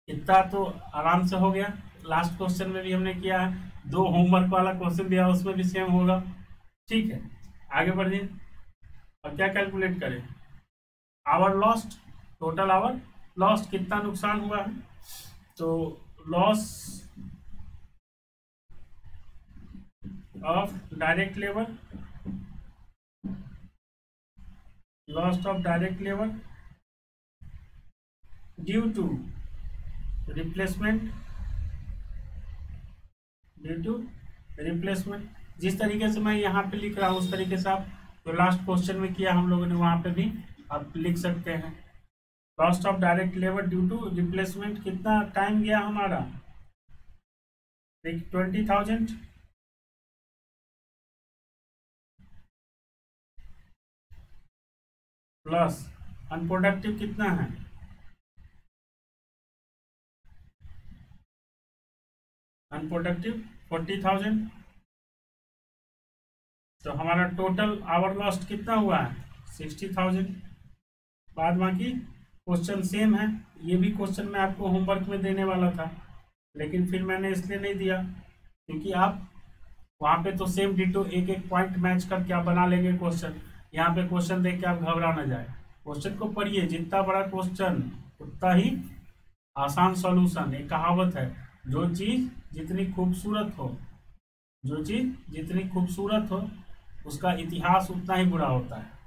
Speaker 1: इतना तो आराम से हो गया, लास्ट क्वेश्चन में भी हमने किया है, 2 होमवर्क वाला क्वेश्चन दिया उसमें भी सेम होगा। ठीक है, आगे बढ़िए और क्या कैलकुलेट करें, hour lost, total hour lost कितना नुकसान हुआ है, तो loss of direct labour, loss of direct labour due to replacement, जिस तरीके से मैं यहाँ पे लिख रहा हूँ उस तरीके से आप जो लास्ट क्वेश्चन में किया हम लोगों ने वहां पे भी आप लिख सकते हैं। Cost of direct labour due to replacement, कितना टाइम गया हमारा, 20,000 प्लस अनप्रोडक्टिव कितना है, अनप्रोडक्टिव 40,000। तो हमारा टोटल आवर लॉस्ट कितना हुआ है, 60,000। बाद बाकी क्वेश्चन सेम है, ये भी क्वेश्चन मैं आपको होमवर्क में देने वाला था, लेकिन फिर मैंने इसलिए नहीं दिया क्योंकि आप वहाँ पे तो सेम डिटो एक एक पॉइंट मैच करके आप बना लेंगे क्वेश्चन। यहाँ पे क्वेश्चन देख के आप घबरा ना जाए, क्वेश्चन को पढ़िए, जितना बड़ा क्वेश्चन उतना ही आसान सॉल्यूशन। एक कहावत है, जो चीज जितनी खूबसूरत हो, जो चीज जितनी खूबसूरत हो उसका इतिहास उतना ही बुरा होता है।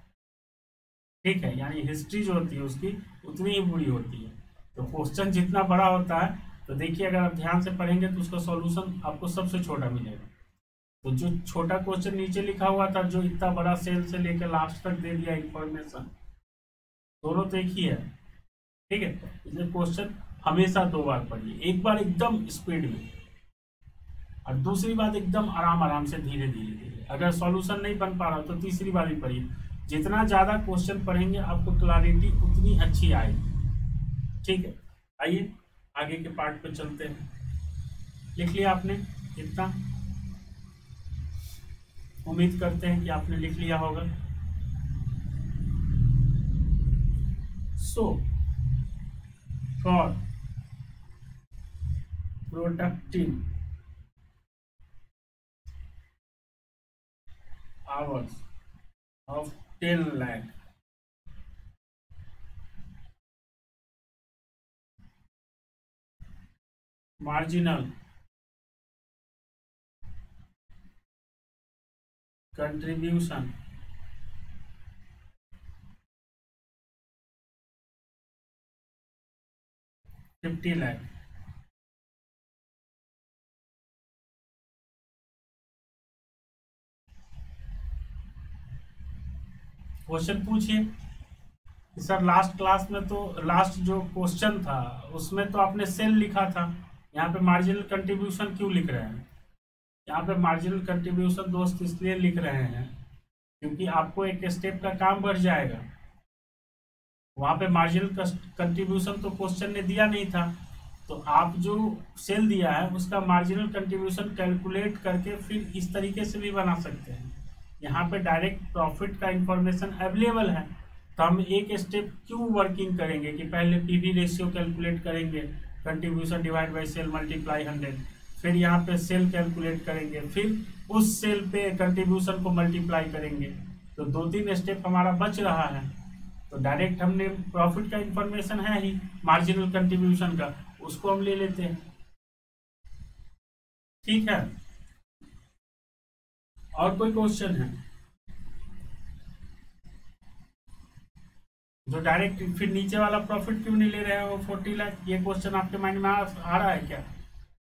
Speaker 1: ठीक है, यानी हिस्ट्री जो होती है उसकी उतनी ही बुरी होती है। तो क्वेश्चन जितना बड़ा होता है, तो देखिए अगर आप ध्यान से पढ़ेंगे तो उसका सॉल्यूशन आपको सबसे छोटा मिलेगा। तो जो छोटा क्वेश्चन नीचे लिखा हुआ था, जो इतना बड़ा सेल से लेकर लास्ट तक दे दिया इंफॉर्मेशन, दोनों तो एक ही है। ठीक है, इसलिए क्वेश्चन हमेशा दो बार पढ़िए, एक बार एकदम स्पीड में और दूसरी बात एकदम आराम आराम से धीरे धीरे धीरे। अगर सॉल्यूशन नहीं बन पा रहा तो तीसरी बार भी पढ़िए। जितना ज्यादा क्वेश्चन पढ़ेंगे आपको क्लैरिटी उतनी अच्छी आएगी। ठीक है, आइए आगे के पार्ट पे चलते हैं। लिख लिया आपने इतना? उम्मीद करते हैं कि आपने लिख लिया होगा। So for productive hours of 10 lakh, marginal contribution 50 lakh। Question पूछिए कि सर लास्ट क्लास में तो लास्ट जो क्वेश्चन था उसमें तो आपने सेल लिखा था, यहाँ पे मार्जिनल कंट्रीब्यूशन क्यों लिख रहे हैं? यहाँ पे मार्जिनल कंट्रीब्यूशन दोस्त इसलिए लिख रहे हैं क्योंकि आपको एक स्टेप का काम बढ़ जाएगा। वहाँ पे मार्जिनल कंट्रीब्यूशन तो क्वेश्चन ने दिया नहीं था, तो आप जो सेल दिया है उसका मार्जिनल कंट्रीब्यूशन कैलकुलेट करके फिर इस तरीके से भी बना सकते हैं। यहाँ पे डायरेक्ट प्रॉफिट का इंफॉर्मेशन अवेलेबल है, तो हम एक स्टेप क्यों वर्किंग करेंगे कि पहले पीवी रेशियो कैलकुलेट करेंगे, contribution divide by sale multiply 100, फिर यहाँ पे सेल कैलकुलेट करेंगे, फिर उस सेल पे कंट्रीब्यूशन को मल्टीप्लाई करेंगे। तो दो तीन स्टेप हमारा बच रहा है। तो डायरेक्ट हमने प्रॉफिट का इंफॉर्मेशन है ही, मार्जिनल कंट्रीब्यूशन का, उसको हम ले लेते हैं। ठीक है, और कोई क्वेश्चन है? जो डायरेक्ट फिर नीचे वाला प्रॉफिट क्यों नहीं ले रहे हैं वो 40 लाख, ये क्वेश्चन आपके माइंड में आ रहा है क्या?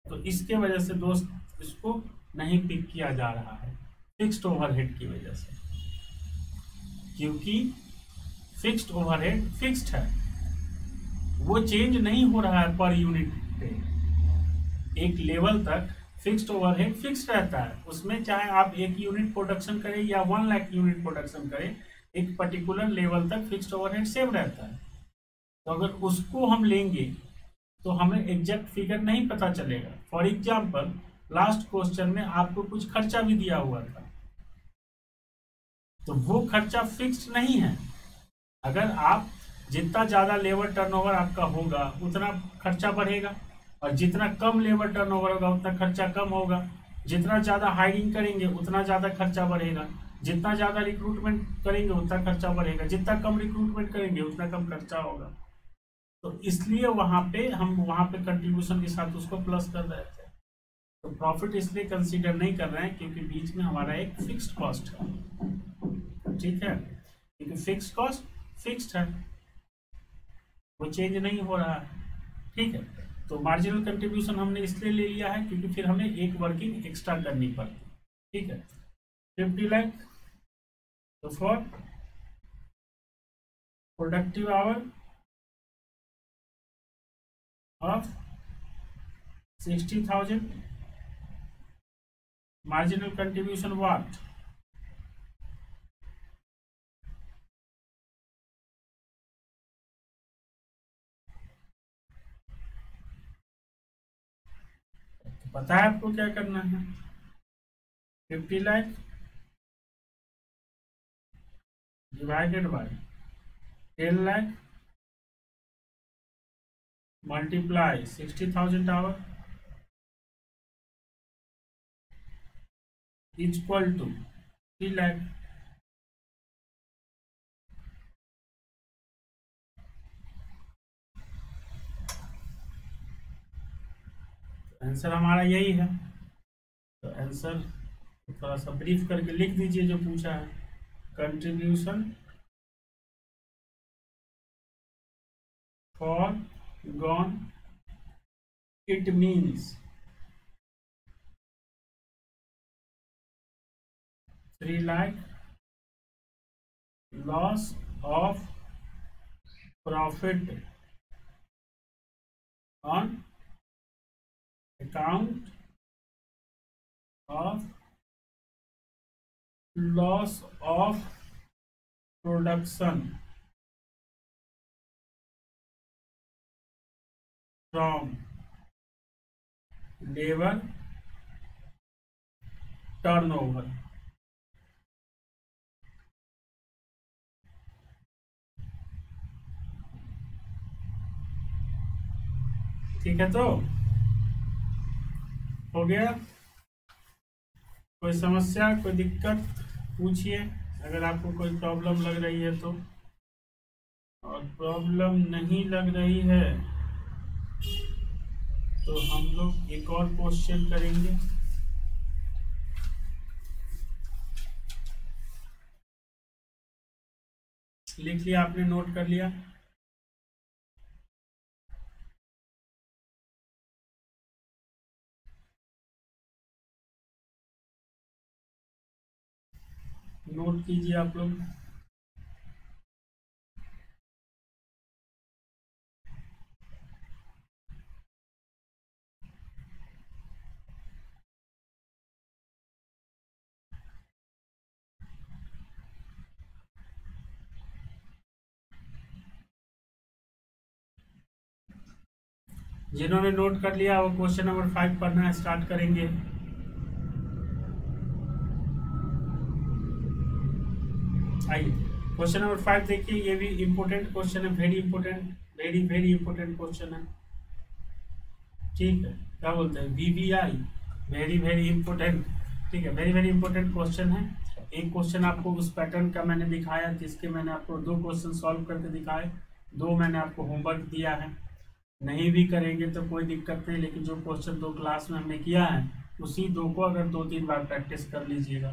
Speaker 1: तो इसके वजह से दोस्त इसको नहीं पिक किया जा रहा है, फिक्स्ड ओवरहेड की वजह से। क्योंकि फिक्स्ड ओवरहेड फिक्स्ड है, वो चेंज नहीं हो रहा है पर यूनिट पे। एक लेवल तक फिक्स्ड ओवरहेड फिक्स्ड रहता है, उसमें चाहे आप 1 यूनिट प्रोडक्शन करें या 1 लाख यूनिट प्रोडक्शन करें, एक पर्टिकुलर लेवल तक फिक्स्ड ओवरहेड सेम रहता है। तो अगर उसको हम लेंगे तो हमें एग्जैक्ट फिगर नहीं पता चलेगा। फॉर एग्जाम्पल लास्ट क्वेश्चन में आपको कुछ खर्चा भी दिया हुआ था, तो वो खर्चा फिक्स्ड नहीं है। अगर आप जितना ज़्यादा लेबर टर्नओवर आपका होगा उतना खर्चा बढ़ेगा, और जितना कम लेबर टर्नओवर होगा उतना खर्चा कम होगा। जितना ज़्यादा हायरिंग करेंगे उतना ज़्यादा खर्चा बढ़ेगा, जितना ज़्यादा रिक्रूटमेंट करेंगे उतना खर्चा बढ़ेगा, जितना कम रिक्रूटमेंट करेंगे उतना कम खर्चा होगा। तो इसलिए हम वहाँ पे कंट्रीब्यूशन के साथ उसको प्लस कर रहे थे। तो प्रॉफिट इसलिए कंसीडर नहीं कर रहे हैं क्योंकि बीच में हमारा एक फिक्स्ड कॉस्ट है। ठीक है, क्योंकि फिक्स्ड कॉस्ट फिक्स्ड है, वो चेंज नहीं हो रहा है। ठीक है, तो मार्जिनल कंट्रीब्यूशन हमने इसलिए ले लिया है क्योंकि फिर हमें एक वर्किंग एक्स्ट्रा करनी पड़ती। ठीक है, 50 लाख। तो for productive hour of 60,000, marginal contribution what? तो पता है आपको क्या करना है? 50 lakh divided by 10 lakh multiply 60,000 hour equal to 3 lakh. Answer हमारा यही है। तो आंसर थोड़ा सा ब्रीफ करके लिख दीजिए जो पूछा है। Contribution for gone it means 3 lakh loss of profit on account of loss of production from labor turnover। ठीक है, तो हो गया। कोई समस्या, कोई दिक्कत पूछिए अगर आपको कोई प्रॉब्लम लग रही है तो। और प्रॉब्लम नहीं लग रही है तो हम लोग एक और क्वेश्चन करेंगे। लिख लिया आपने, नोट कर लिया? नोट कीजिए आप लोग। जिन्होंने नोट कर लिया वो क्वेश्चन नंबर 5 पढ़ना स्टार्ट करेंगे। आइए क्वेश्चन नंबर 5 देखिए। ये भी इम्पोर्टेंट क्वेश्चन है, very important, very very important question है। ठीक है, क्या बोलते हैं, VVI, वेरी वेरी इंपोर्टेंट। ठीक है, वेरी वेरी इंपोर्टेंट क्वेश्चन है। एक क्वेश्चन आपको उस पैटर्न का मैंने दिखाया जिसके मैंने आपको 2 क्वेश्चन सॉल्व करके दिखाए, 2 मैंने आपको होमवर्क दिया है। नहीं भी करेंगे तो कोई दिक्कत नहीं, लेकिन जो क्वेश्चन 2 क्लास में हमने किया है उसी 2 को अगर 2-3 बार प्रैक्टिस कर लीजिएगा।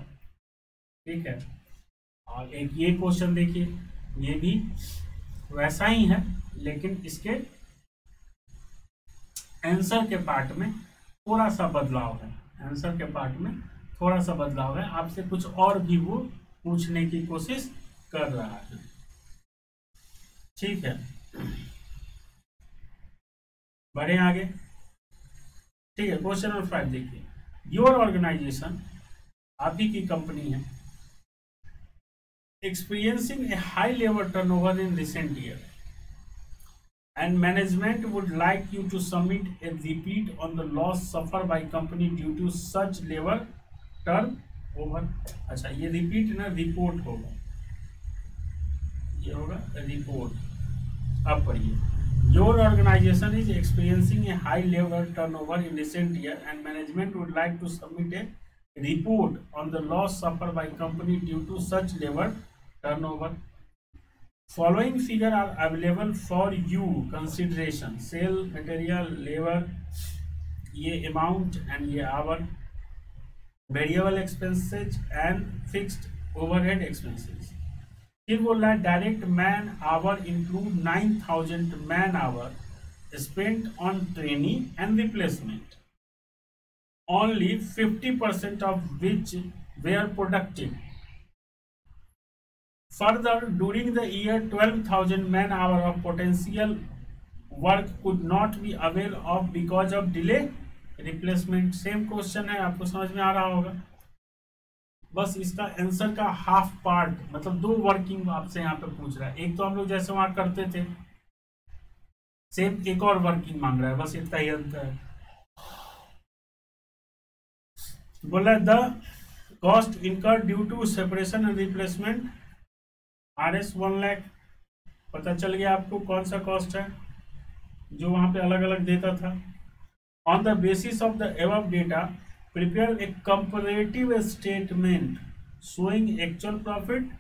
Speaker 1: ठीक है, और एक ये क्वेश्चन देखिए, ये भी वैसा ही है लेकिन इसके आंसर के पार्ट में थोड़ा सा बदलाव है। आंसर के पार्ट में थोड़ा सा बदलाव है, आपसे कुछ और भी वो पूछने की कोशिश कर रहा है। ठीक है, बढ़े आगे। ठीक है, क्वेश्चन नंबर 5 देखिए। योर ऑर्गेनाइजेशन, आप ही की कंपनी है, experiencing a high labor turnover in recent year and management would like you to submit a repeat on the loss suffered by company due to such labor turnover। अच्छा, ये रिपीट ना रिपोर्ट होगा, ये होगा रिपोर्ट। अब पढ़िए। Your organisation is experiencing a high labour turnover in recent year and management would like to submit a report on the loss suffered by company due to such labor turnover। Following figure are available for you consideration: sale, material, labor, ये amount and ये hour, variable expenses and fixed overhead expenses। फिर बोल रहा है direct man hour include 9,000 man hour spent on training and replacement, only 50% of which were productive। Further, during the year 12,000 man hour of potential work could not be availed of because of delay replacement। Same question है, आपको समझ में आ रहा होगा। बस इसका आंसर का हाफ पार्ट, मतलब 2 वर्किंग आपसे यहाँ पे पूछ रहा है। एक तो हम लोग जैसे वहां करते थे सेम, एक और वर्किंग मांग रहा है, बस इतना ही अंतर है। बोला the cost incurred due to separation and replacement RS 1 lakh पता चल गया आपको कौन सा कॉस्ट है जो वहां पे अलग अलग देता था। On the basis of the above data prepare a comparative statement showing actual profit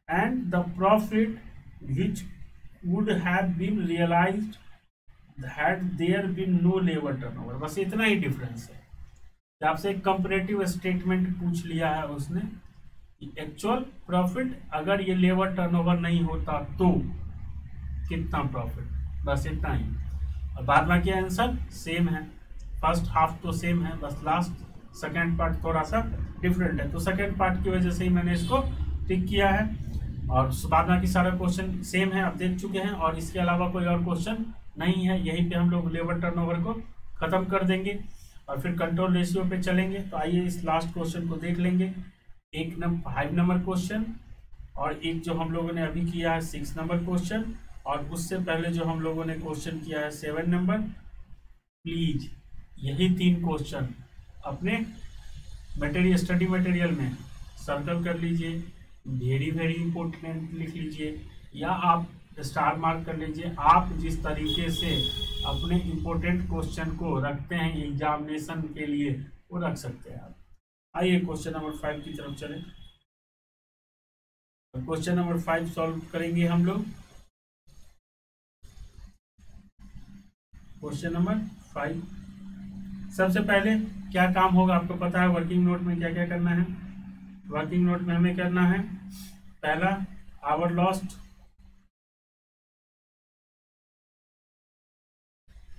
Speaker 1: and the profit which would have been realised had there been no labour turnover. बस इतना ही डिफरेंस है कि आपसे एक कंपैरेटिव स्टेटमेंट पूछ लिया है उसने कि एक्चुअल प्रॉफिट अगर ये लेबर टर्नओवर नहीं होता तो कितना प्रॉफिट, बस इतना ही। और बाद बाकी आंसर सेम है, फर्स्ट हाफ तो सेम है, बस लास्ट सेकेंड पार्ट थोड़ा सा डिफरेंट है, तो सेकेंड पार्ट की वजह से ही मैंने इसको टिक किया है। और बाद बाकी सारा क्वेश्चन सेम है, आप देख चुके हैं, और इसके अलावा कोई और क्वेश्चन नहीं है। यहीं पे हम लोग लेबर टर्नओवर को खत्म कर देंगे और फिर कंट्रोल रेशियो पे चलेंगे। तो आइए इस लास्ट क्वेश्चन को देख लेंगे। 5 नंबर क्वेश्चन और एक जो हम लोगों ने अभी किया है 6 नंबर क्वेश्चन, और उससे पहले जो हम लोगों ने क्वेश्चन किया है 7 नंबर। प्लीज यही 3 क्वेश्चन अपने मटेरियल स्टडी मटेरियल में सर्कल कर लीजिए, वेरी वेरी इंपॉर्टेंट लिख लीजिए, या आप स्टार मार्क कर लीजिए। आप जिस तरीके से अपने इंपॉर्टेंट क्वेश्चन को रखते हैं एग्जामिनेशन के लिए वो रख सकते हैं आप। आइए क्वेश्चन नंबर 5 की तरफ चलें। क्वेश्चन नंबर 5 सॉल्व करेंगे हम लोग। क्वेश्चन नंबर 5, सबसे पहले क्या काम होगा आपको पता है, वर्किंग नोट में क्या क्या करना है। वर्किंग नोट में हमें करना है पहला आवर लॉस्ट,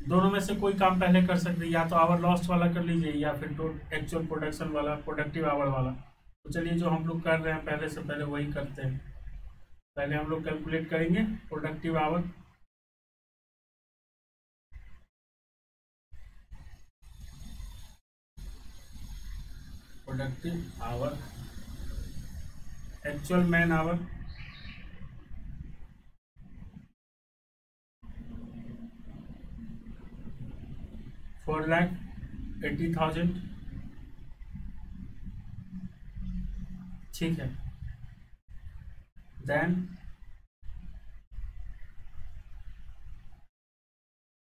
Speaker 1: दोनों में से कोई काम पहले कर सकते हैं, या तो आवर लॉस्ट वाला कर लीजिए या फिर एक्चुअल प्रोडक्शन वाला, प्रोडक्टिव आवर वाला। तो चलिए जो हम लोग कर रहे हैं पहले से पहले वही करते हैं। पहले हम लोग कैलकुलेट करेंगे productive hour. Productive hour, actual man hour, $4,80,000। ठीक है, देन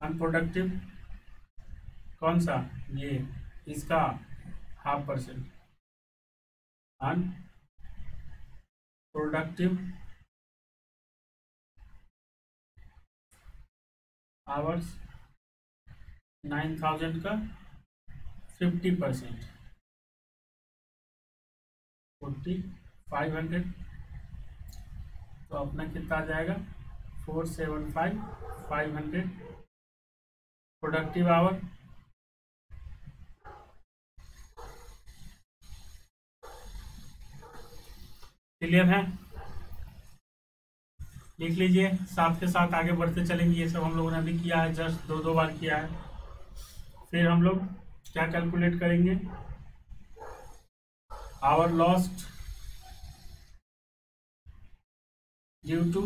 Speaker 1: अनप्रोडक्टिव कौन सा, ये इसका 0.5%। अनप्रोडक्टिव आवर्स 9,000 का 50%, 4,500। तो अपना कितना आ जाएगा 475,500 प्रोडक्टिव आवर। क्लियर है, लिख लीजिए, साथ के साथ आगे बढ़ते चलेंगे। ये सब हम लोगों ने अभी किया है, जस्ट 2 बार किया है। फिर हम लोग क्या कैलकुलेट करेंगे, hour lost due to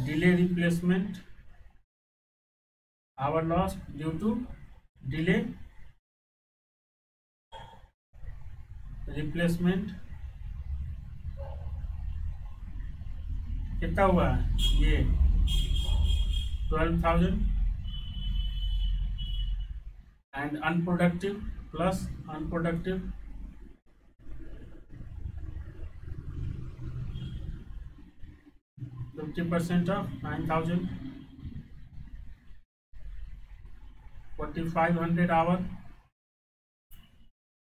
Speaker 1: delay replacement, hour lost due to delay replacement कितना हुआ है, ये 12,000। And unproductive plus unproductive 50% of 9,000, 4,500 hour.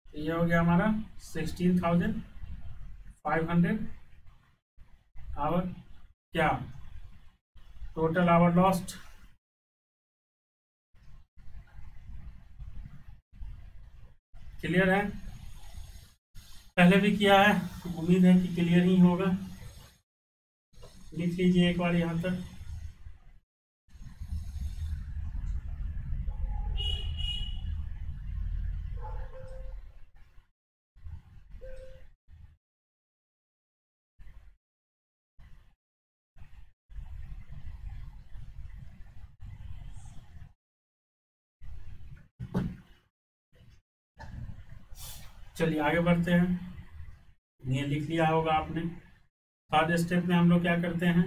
Speaker 1: ये हो गया हमारा 16,500 आवर। क्या टोटल आवर लॉस्ट, क्लियर है, पहले भी किया है, उम्मीद है कि क्लियर ही होगा। लिख लीजिए एक बार यहाँ तक। चलिए आगे बढ़ते हैं। ये लिख लिया होगा आपने। थर्ड स्टेप में हम लोग क्या करते हैं,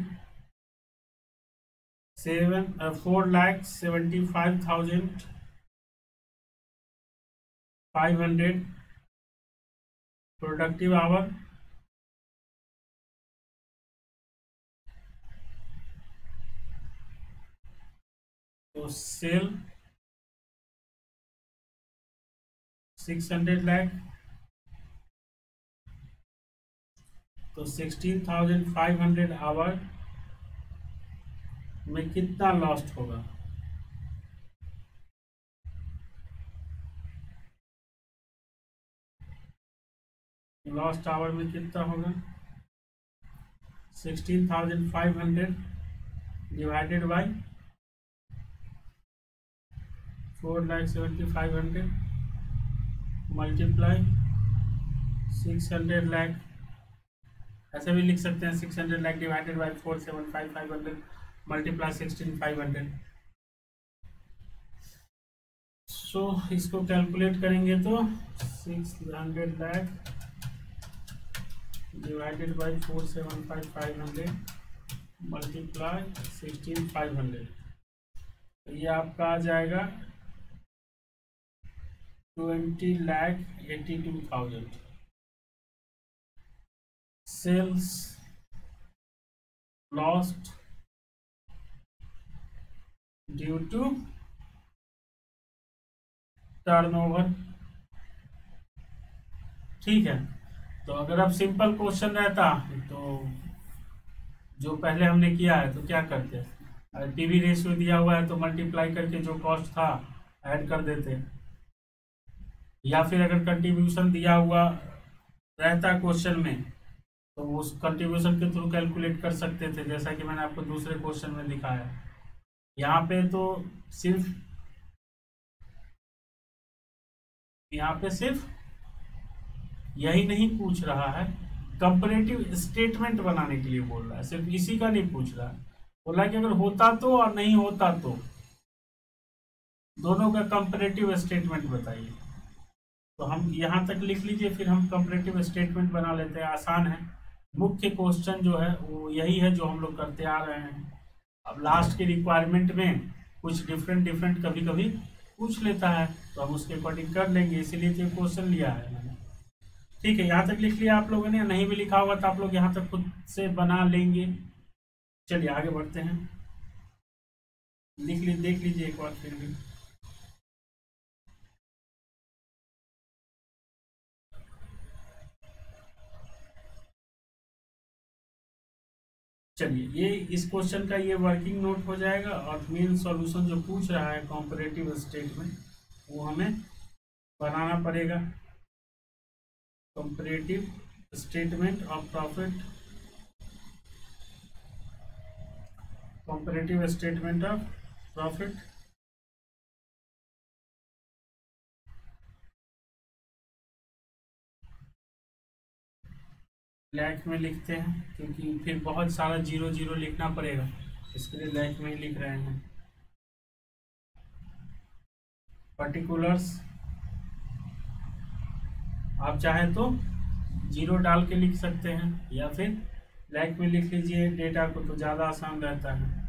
Speaker 1: 4,75,500 प्रोडक्टिव आवर तो सेल 600 लाख तो 16,500 आवर में कितना लॉस्ट होगा, लॉस्ट आवर में कितना होगा, 16,500 डिवाइडेड बाई 4,75,500 मल्टीप्लाई 600 लाख, ऐसे भी लिख सकते हैं 600 लाख डिवाइडेड बाई 4,75,500 मल्टीप्लाई 16,500। सो इसको कैलकुलेट करेंगे तो 600 लाख डिवाइडेड बाई 4,75,500 मल्टीप्लाई 16,500, तो ये आपका आ जाएगा 20,82,000 sales lost due to turnover. ठीक है, तो अगर अब सिंपल क्वेश्चन रहता तो जो पहले हमने किया है तो क्या करते, अगर पीवी रेशियो दिया हुआ है तो मल्टीप्लाई करके जो कॉस्ट था ऐड कर देते, या फिर अगर कंट्रीब्यूशन दिया हुआ रहता क्वेश्चन में तो उस कंट्रीब्यूशन के थ्रू कैलकुलेट कर सकते थे, जैसा कि मैंने आपको दूसरे क्वेश्चन में दिखाया। यहाँ पे तो सिर्फ यही नहीं पूछ रहा है, कंपैरेटिव स्टेटमेंट बनाने के लिए बोल रहा है, सिर्फ इसी का नहीं पूछ रहा है, बोला कि अगर होता तो और नहीं होता तो दोनों का कंपैरेटिव स्टेटमेंट बताइए। तो हम यहाँ तक लिख लीजिए, फिर हम कंपैरेटिव स्टेटमेंट बना लेते हैं, आसान है। मुख्य क्वेश्चन जो है वो यही है जो हम लोग करते आ रहे हैं। अब लास्ट के रिक्वायरमेंट में कुछ डिफरेंट कभी कभी पूछ लेता है तो हम उसके अकॉर्डिंग कर लेंगे, इसीलिए तो क्वेश्चन लिया है मैंने। ठीक है, यहाँ तक लिख लिया आप लोगों ने, नहीं भी लिखा होगा तो आप लोग यहाँ तक खुद से बना लेंगे। चलिए आगे बढ़ते हैं, देख लीजिए एक बार फिर भी। चलिए ये इस क्वेश्चन का ये वर्किंग नोट हो जाएगा, और मेन सॉल्यूशन जो पूछ रहा है कॉम्परेटिव स्टेटमेंट वो हमें बनाना पड़ेगा। Comparative statement of profit, comparative statement of profit lakh में लिखते हैं, क्योंकि फिर बहुत सारा जीरो जीरो लिखना पड़ेगा, इसके लिए लैख में ही लिख रहे हैं। पर्टिकुलर्स आप चाहे तो जीरो डाल के लिख सकते हैं, या फिर लैख में लिख लीजिए डेटा को, तो ज़्यादा आसान रहता है।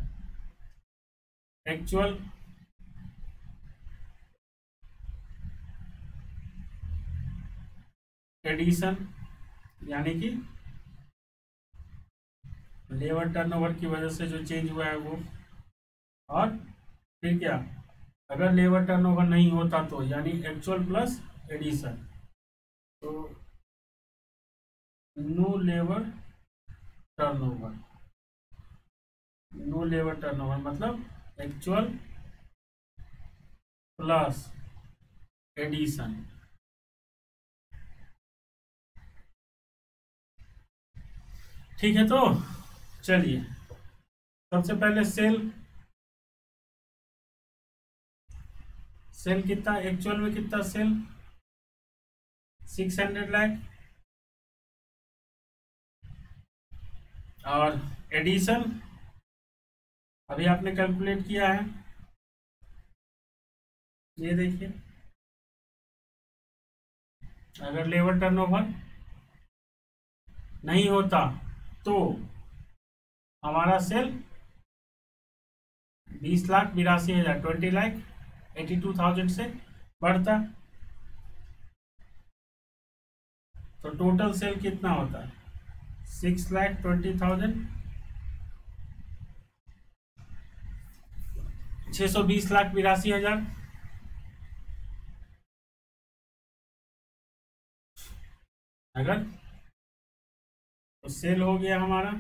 Speaker 1: एक्चुअल एडिशन यानी कि लेबर टर्नओवर की वजह से जो चेंज हुआ है वो, और फिर क्या, अगर लेबर टर्नओवर नहीं होता तो यानी एक्चुअल प्लस एडिशन, तो no labour turnover, no labour turnover मतलब एक्चुअल प्लस एडिशन। ठीक है, तो चलिए सबसे पहले सेल कितना, एक्चुअल में कितना सेल 600 लाख, और एडिशन अभी आपने कैलकुलेट किया है, ये देखिए अगर लेबर टर्नओवर नहीं होता तो हमारा सेल 20,82,000 20,82,000 से बढ़ता, तो टोटल सेल कितना होता है 6,20,000, 620,82,000। अगर तो सेल हो गया हमारा।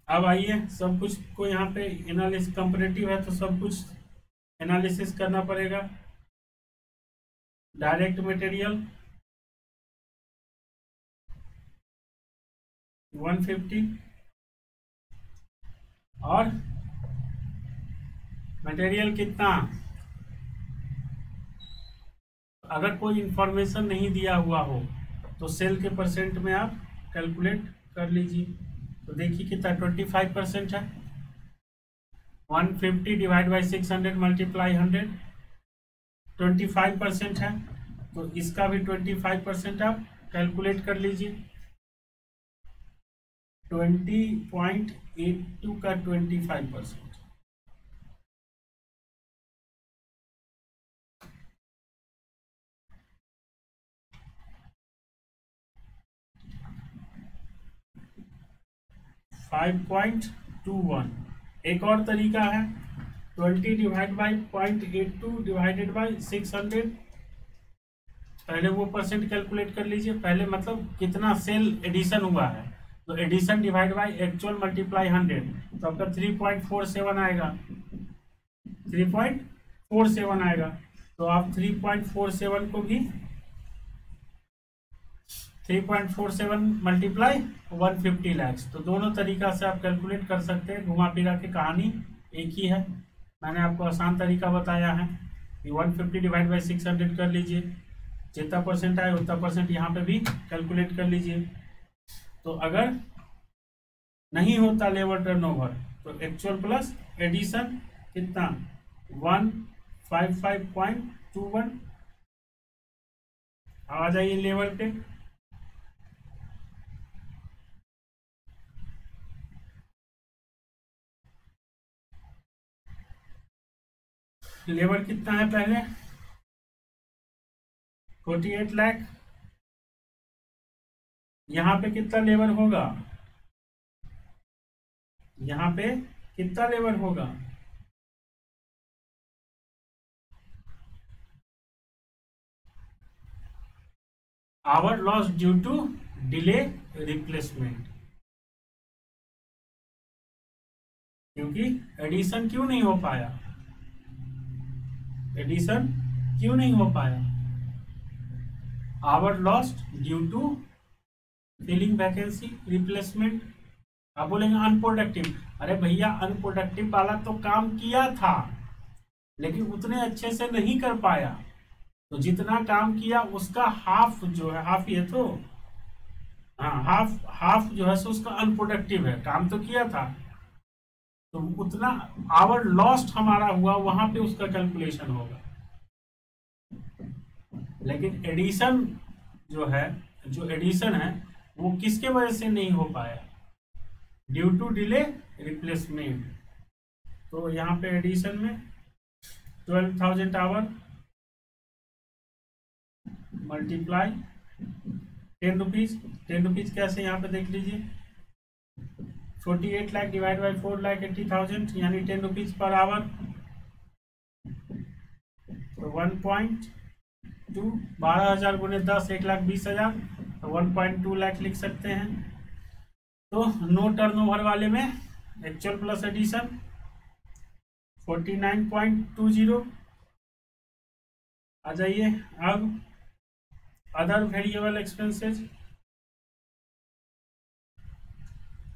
Speaker 1: अब आइए सब कुछ को यहाँ पे एनालिसिस, कंपैरेटिव है तो सब कुछ एनालिसिस करना पड़ेगा। डायरेक्ट मटेरियल 150 और मटेरियल कितना, अगर कोई इंफॉर्मेशन नहीं दिया हुआ हो तो सेल के परसेंट में आप कैलकुलेट कर लीजिए। तो देखिए कितना 25% है, 150 डिवाइड बाई 600 मल्टीप्लाई 100 25% है, तो इसका भी 25% आप कैलकुलेट कर लीजिए। 20.82 का 25%, $5.21। एक और तरीका है 20 डिवाइड बाई 0.82 डिवाइडेड बाई 600। पहले वो परसेंट कैलकुलेट कर लीजिए, पहले मतलब कितना सेल एडिशन हुआ है, तो addition divide by actual multiply 100, तो आपका 3.47 आएगा, 3.47 आएगा। तो आप 3.47 को भी 3.47 मल्टीप्लाई 150 लैक्स, तो दोनों तरीका से आप कैलकुलेट कर सकते हैं। घुमा फिरा के कहानी एक ही है, मैंने आपको आसान तरीका बताया है कि 150 डिवाइड बाई 600 कर लीजिए, जितना परसेंट आए उतना परसेंट यहाँ पे भी कैलकुलेट कर लीजिए। तो अगर नहीं होता लेबर टर्नओवर तो एक्चुअल प्लस एडिशन कितना 155.21। आ जाइए लेबर पे, लेबर कितना है पहले 48 लाख, यहाँ पे कितना लेबर होगा, यहाँ पे कितना लेबर होगा, hour loss due to delay replacement, क्योंकि एडिशन क्यों नहीं हो पाया, एडिशन क्यों नहीं हो पाया, hour loss due to filling vacancy replacement. आप बोलेंगे अनप्रोडक्टिव, अरे भैया अनप्रोडक्टिव वाला तो काम किया था लेकिन उतने अच्छे से नहीं कर पाया, तो जितना काम किया उसका हाफ जो है, हाफ ये तो हाँ हाफ हाफ जो है सो उसका अनप्रोडक्टिव है, काम तो किया था, तो उतना आवर लॉस्ट हमारा हुआ वहां पे उसका कैलकुलेशन होगा। लेकिन एडिशन जो है, जो एडिशन है वो किसके वजह से नहीं हो पाया, ड्यू टू डिले रिप्लेसमेंट। तो यहाँ पे एडिशन में 12,000 आवर मल्टीप्लाई 10 रुपीज, 10 रुपीज कैसे यहाँ पे देख लीजिए, 48 लाख डिवाइड बाई 4,80,000 यानी 10 रुपीज पर आवर, तो 1.2 12,000 गुने 10 1,20,000, तो 1.2 लाख लिख सकते हैं। तो नो टर्नओवर वाले में एक्चुअल प्लस एडिशन 49.20। आ जाइए अब other variable expenses,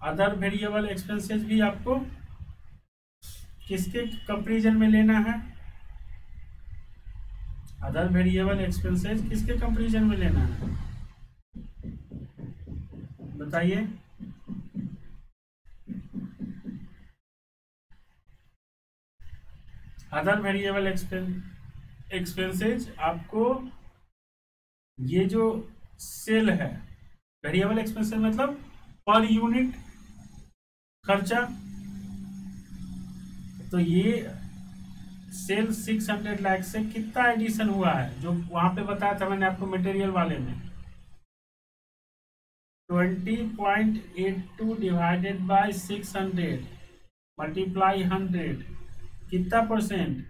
Speaker 1: other variable expenses भी आपको किसके कंपेरिजन में लेना है, अदर वेरिएबल एक्सपेंसेस किसके कंपेरिजन में लेना है बताइए। अदर वेरिएबल एक्सपेंसेस आपको ये जो सेल है। वेरिएबल एक्सपेंसेस मतलब पर यूनिट खर्चा। तो ये सेल 600 लाख से कितना एडिशन हुआ है, जो वहां पे बताया था मैंने आपको मटेरियल वाले में, 20.82 डिवाइडेड बाय 600 मल्टीप्लाई 100, कितना परसेंट,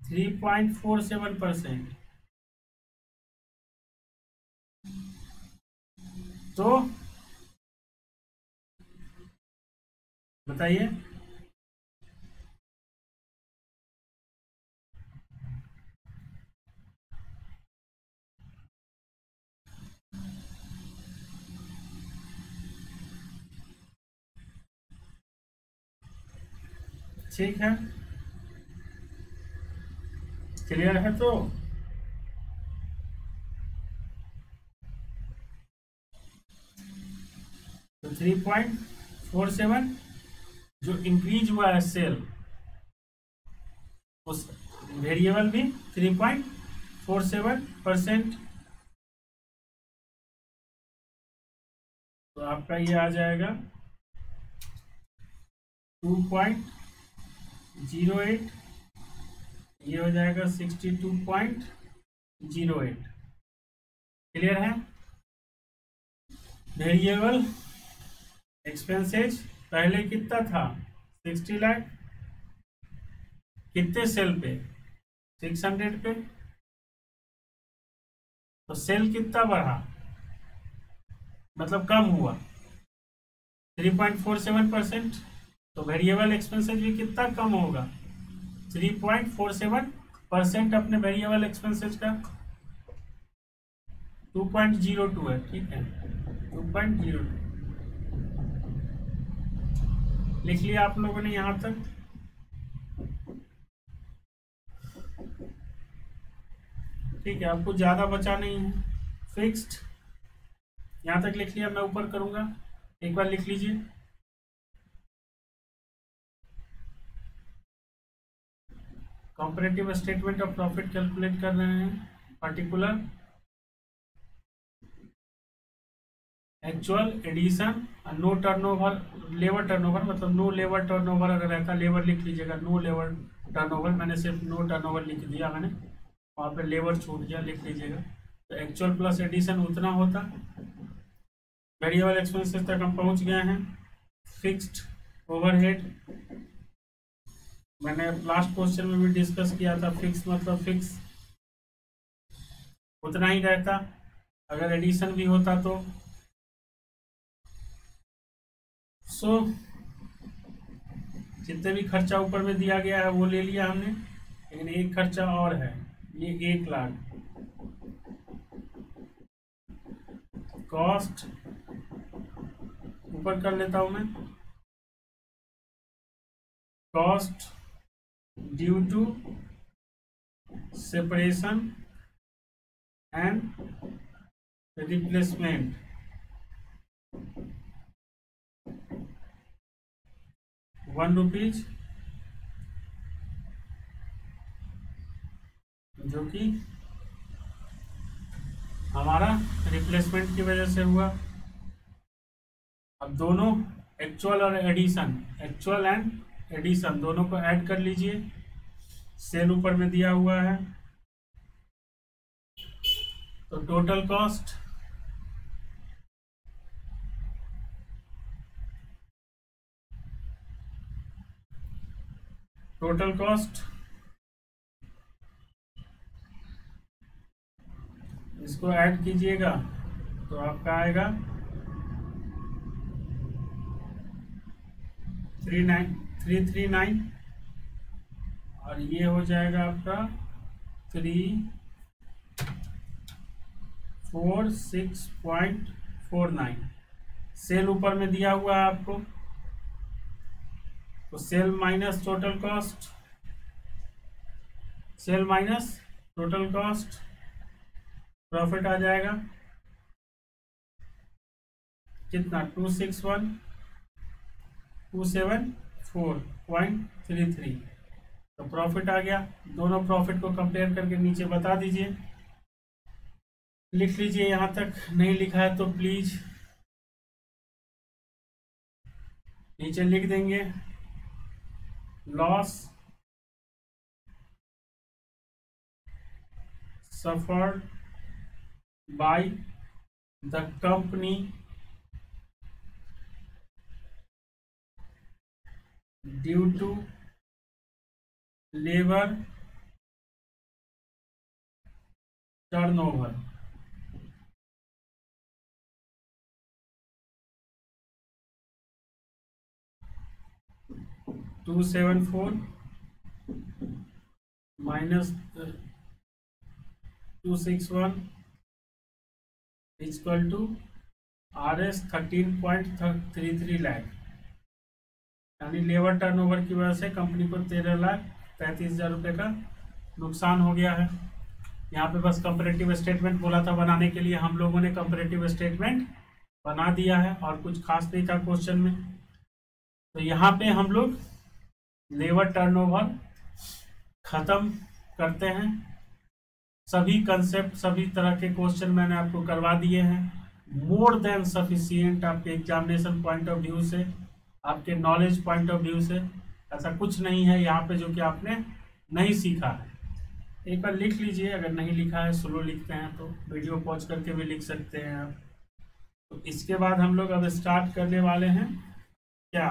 Speaker 1: 3.47%। तो बताइए, ठीक है, क्लियर है। तो 3.47 जो इंक्रीज हुआ है सेल, उस वेरिएबल भी 3.47%। तो आपका ये आ जाएगा 2.08, ये हो जाएगा 62.08। क्लियर है। वेरिएबल एक्सपेंसेज पहले कितना था, 60 लाख, कितने सेल पे, 600 पे। तो सेल कितना बढ़ा, मतलब कम हुआ, 3.47%। तो वेरिएबल एक्सपेंसेज भी कितना कम होगा, 3.47% अपने वेरिएबल एक्सपेंसेज का 2.02 है, ठीक है, 2.02 लिख लिया आप लोगों ने यहां तक। ठीक है, आपको ज्यादा बचा नहीं है। फिक्स्ड यहां तक लिख लिया, मैं ऊपर करूंगा, एक बार लिख लीजिए। Comparative statement of profit calculate कर रहे हैं। Particular actual addition, no turnover, labour turnover मतलब नो लेबर टर्नओवर अगर रहता, लेबर लिख लीजिएगा, नो लेबर टर्नओवर, मैंने सिर्फ नो टर्नओवर लिख दिया, मैंने वहाँ पे लेबर छूट गया, लिख लीजिएगा। तो एक्चुअल प्लस एडिशन उतना होता। वेरिएबल एक्सपेंसेस तक हम पहुँच गए हैं। फिक्स्ड ओवरहेड मैंने लास्ट क्वेश्चन में भी डिस्कस किया था, फिक्स मतलब फिक्स उतना ही रहता, अगर एडिशन भी होता तो। सो जितने भी खर्चा ऊपर में दिया गया है वो ले लिया हमने, लेकिन एक खर्चा और है, ये 1 लाख कॉस्ट, ऊपर कर लेता हूं मैं, cost due to separation and replacement, ₹1, जो कि हमारा रिप्लेसमेंट की वजह से हुआ। अब दोनों एक्चुअल और एडिशन, एक्चुअल एंड एडिशन दोनों को ऐड कर लीजिए। सेल ऊपर में दिया हुआ है, तो टोटल कॉस्ट इसको ऐड कीजिएगा तो आपका आएगा 339, और ये हो जाएगा आपका 346.49। सेल ऊपर में दिया हुआ है आपको, तो sale minus total cost, sale minus total cost, profit आ जाएगा कितना, 261,274.33। तो प्रॉफिट आ गया। दोनों प्रॉफिट को कंपेयर करके नीचे बता दीजिए। लिख लीजिए, यहाँ तक नहीं लिखा है तो प्लीज नीचे लिख देंगे। Loss suffered by the company due to labor turnover। 274 minus 261 equal to RS 13.33 lakh, यानी लेबर टर्नओवर की वजह से कंपनी को 13,35,000 रुपये का नुकसान हो गया है। यहाँ पे बस कंपैरेटिव स्टेटमेंट बोला था बनाने के लिए, हम लोगों ने कंपैरेटिव स्टेटमेंट बना दिया है और कुछ खास नहीं था क्वेश्चन में। तो यहाँ पे हम लोग लेबर टर्नओवर खत्म करते हैं। सभी कंसेप्ट, सभी तरह के क्वेश्चन मैंने आपको करवा दिए हैं। मोर देन सफिशिएंट आपके एग्जामिनेशन पॉइंट ऑफ व्यू से, आपके नॉलेज पॉइंट ऑफ व्यू से। ऐसा कुछ नहीं है यहाँ पे जो कि आपने नहीं सीखा है। एक बार लिख लीजिए, अगर नहीं लिखा है, स्लो लिखते हैं तो वीडियो पॉज करके भी लिख सकते हैं आप। तो इसके बाद हम लोग अब स्टार्ट करने वाले हैं क्या,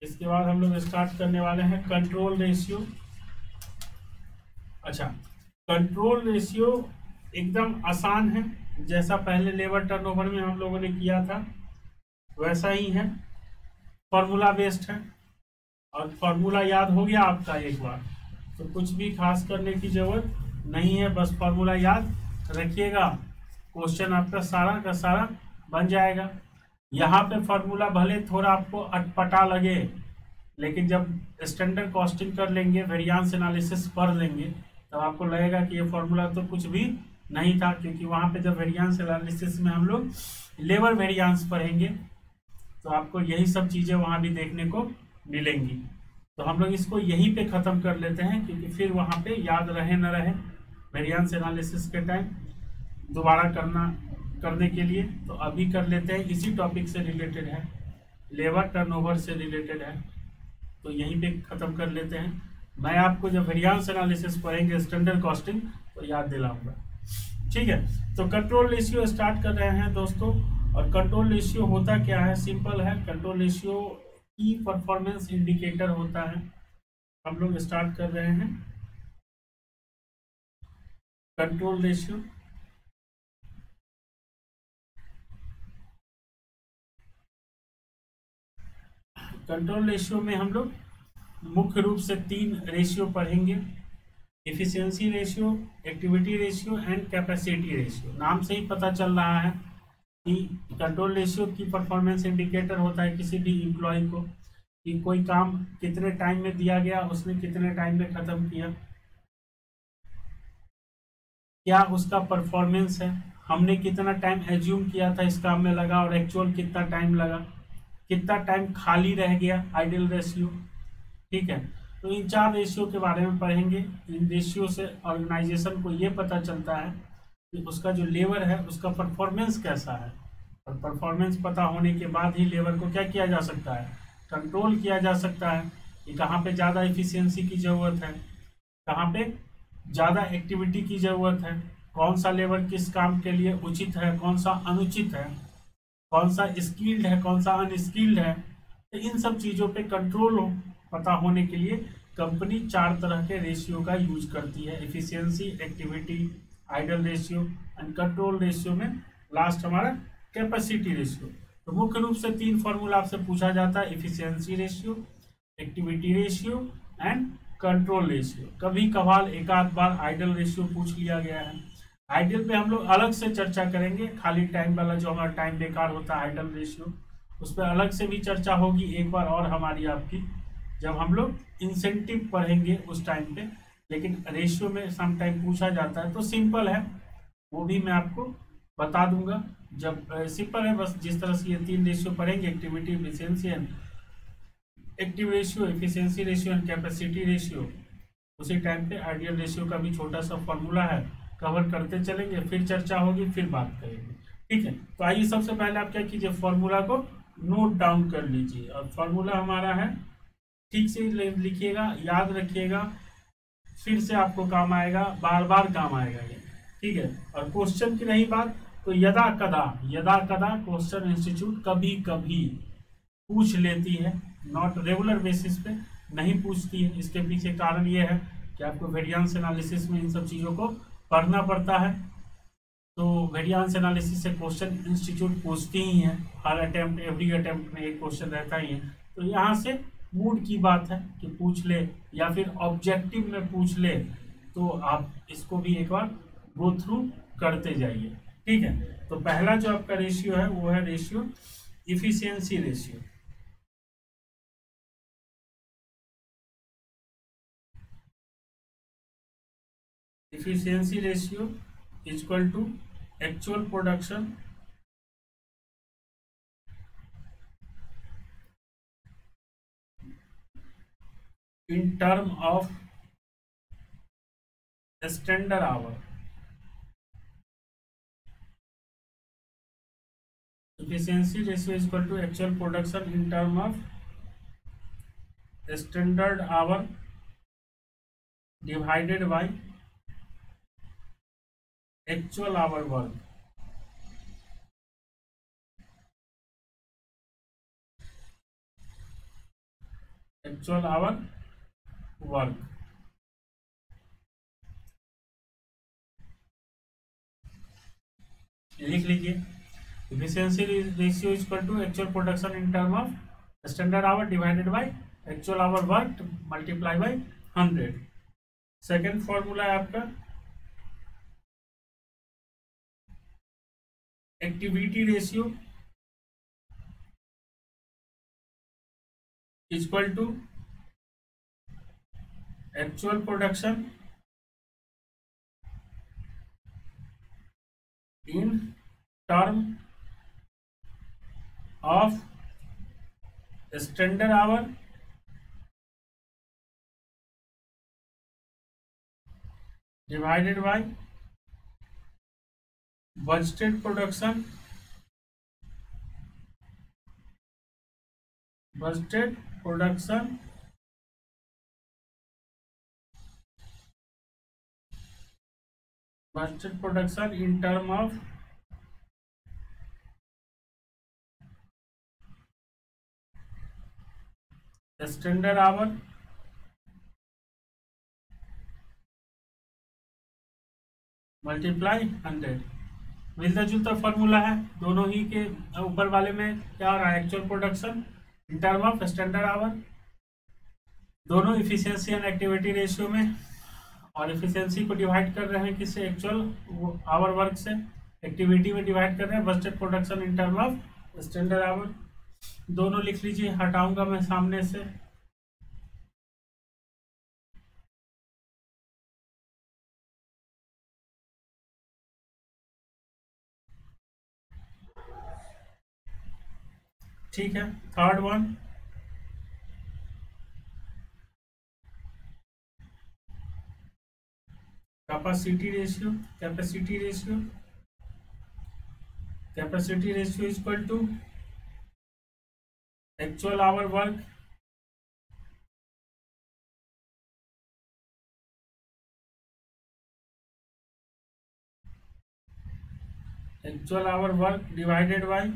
Speaker 1: इसके बाद हम लोग स्टार्ट करने वाले हैं कंट्रोल रेशियो। अच्छा, कंट्रोल रेशियो एकदम आसान है, जैसा पहले लेबर टर्नओवर में हम लोगों ने किया था वैसा ही है, फॉर्मूला बेस्ड है। और फॉर्मूला याद हो गया आपका एक बार, तो कुछ भी खास करने की जरूरत नहीं है, बस फॉर्मूला याद रखिएगा, क्वेश्चन आपका सारा का सारा बन जाएगा। यहाँ पे फॉर्मूला भले थोड़ा आपको अटपटा लगे, लेकिन जब स्टैंडर्ड कॉस्टिंग कर लेंगे, वेरिएंस एनालिसिस पढ़ लेंगे, तब आपको लगेगा कि ये फॉर्मूला तो कुछ भी नहीं था, क्योंकि वहाँ पे जब वेरिएंस एनालिसिस में हम लोग लेबर वेरिएंस पढ़ेंगे तो आपको यही सब चीज़ें वहाँ भी देखने को मिलेंगी। तो हम लोग इसको यहीं पे ख़त्म कर लेते हैं, क्योंकि फिर वहाँ पे याद रहे न रहे वेरिएंस एनालिसिस के टाइम दोबारा करने के लिए। तो अभी कर लेते हैं, इसी टॉपिक से रिलेटेड है, लेबर टर्नओवर से रिलेटेड है, तो यहीं पे ख़त्म कर लेते हैं। मैं आपको जब वेरिएंस एनालिसिस पढ़ेंगे स्टैंडर्ड कॉस्टिंग तो याद दिलाऊंगा, ठीक है। तो कंट्रोल रेशियो स्टार्ट कर रहे हैं दोस्तों। और कंट्रोल रेशियो होता क्या है, सिंपल है। कंट्रोल रेशियो की परफॉर्मेंस इंडिकेटर होता है। हम लोग स्टार्ट कर रहे हैं कंट्रोल रेशियो। कंट्रोल रेशियो में हम लोग मुख्य रूप से 3 रेशियो पढ़ेंगे, efficiency ratio, activity ratio and capacity ratio. नाम से ही पता चल रहा है कि कंट्रोल रेशियो की परफॉर्मेंस इंडिकेटर होता है किसी भी इम्प्लॉय को, कि कोई काम कितने टाइम में दिया गया, उसने कितने टाइम में खत्म किया, क्या उसका परफॉर्मेंस है, हमने कितना टाइम एज्यूम किया था इस काम में लगा और एक्चुअल कितना टाइम लगा, कितना टाइम खाली रह गया, आइडल रेशियो, ठीक है। तो इन 4 रेशियो के बारे में पढ़ेंगे। इन रेशियो से ऑर्गेनाइजेशन को ये पता चलता है कि उसका जो लेबर है उसका परफॉर्मेंस कैसा है, और परफॉर्मेंस पता होने के बाद ही लेबर को क्या किया जा सकता है, कंट्रोल किया जा सकता है कि कहाँ पे ज़्यादा एफिशिएंसी की ज़रूरत है, कहाँ पे ज़्यादा एक्टिविटी की ज़रूरत है, कौन सा लेबर किस काम के लिए उचित है, कौन सा अनुचित है, कौन सा स्किल्ड है, कौन सा अनस्किल्ड है। तो इन सब चीज़ों पे कंट्रोल पता होने के लिए कंपनी 4 तरह के रेशियो का यूज करती है, efficiency, activity, idle ratio and control ratio में लास्ट हमारा कैपेसिटी रेशियो। तो मुख्य रूप से 3 फॉर्मूला आपसे पूछा जाता है, efficiency ratio, activity ratio and control ratio. कभी कभार एक आध बार आइडल रेशियो पूछ लिया गया है। आइडल पे हम लोग अलग से चर्चा करेंगे, खाली टाइम वाला जो हमारा टाइम बेकार होता है आइडल रेशियो, उस पर अलग से भी चर्चा होगी एक बार और हमारी आपकी, जब हम लोग इंसेंटिव पढ़ेंगे उस टाइम पे। लेकिन रेशियो में सम टाइम पूछा जाता है तो सिंपल है, वो भी मैं आपको बता दूंगा। जब सिंपल है, बस जिस तरह से ये 3 रेशियो पढ़ेंगे, activity, efficiency and active ratio, efficiency ratio and capacity ratio, उसी टाइम पे आइडियल रेशियो का भी छोटा सा फॉर्मूला है, कवर करते चलेंगे, फिर चर्चा होगी, फिर बात करेंगे। ठीक है, तो आइए सबसे पहले आप क्या कीजिए, फॉर्मूला को नोट डाउन कर लीजिए। और फॉर्मूला हमारा है, ठीक से लिखिएगा, याद रखिएगा, फिर से आपको काम आएगा, बार बार काम आएगा ये। ठीक है, और क्वेश्चन की रही बात, तो यदा कदा क्वेश्चन इंस्टीट्यूट कभी कभी पूछ लेती है, नॉट रेगुलर बेसिस पे नहीं पूछती है। इसके पीछे कारण ये है कि आपको वेरिएंस एनालिसिस में इन सब चीज़ों को पढ़ना पड़ता है। तो वेरिएंस एनालिसिस से क्वेश्चन इंस्टीट्यूट पूछती ही है, हर अटेम्प्ट, एवरी अटेम्प्ट में एक क्वेश्चन रहता ही है। तो यहाँ से मूड की बात है कि पूछ ले या फिर ऑब्जेक्टिव में पूछ ले, तो आप इसको भी एक बार गो थ्रू करते जाइए। ठीक है, तो पहला जो आपका रेशियो है वो है ratio efficiency ratio. Efficiency ratio is equal to actual production in term of standard hour. Efficiency ratio is equal to actual production in term of standard hour divided by actual hour work. Actual hour work. लिख लीजिए, efficiency ratio is equal to actual production in term of standard hour divided by actual hour worked multiply by 100. Second formula है आपका activity ratio equal to actual production in term of standard hour divided by budgeted production budgeted production in term of standard hour multiply 100। मिलता जुलता फॉर्मूला है दोनों ही के। ऊपर वाले में क्या हो रहा है, actual production in term of standard hour, दोनों इफिशियंसी एंड एक्टिविटी रेशियो में, और इफिशियंसी को डिवाइड कर रहे हैं किससे, एक्चुअल आवर वर्क से, एक्टिविटी में डिवाइड कर रहे हैं budgeted production in term of standard hour. दोनों लिख लीजिए, हटाऊंगा मैं सामने से। ठीक है, third one capacity ratio. Capacity ratio is equal to actual hour work divided by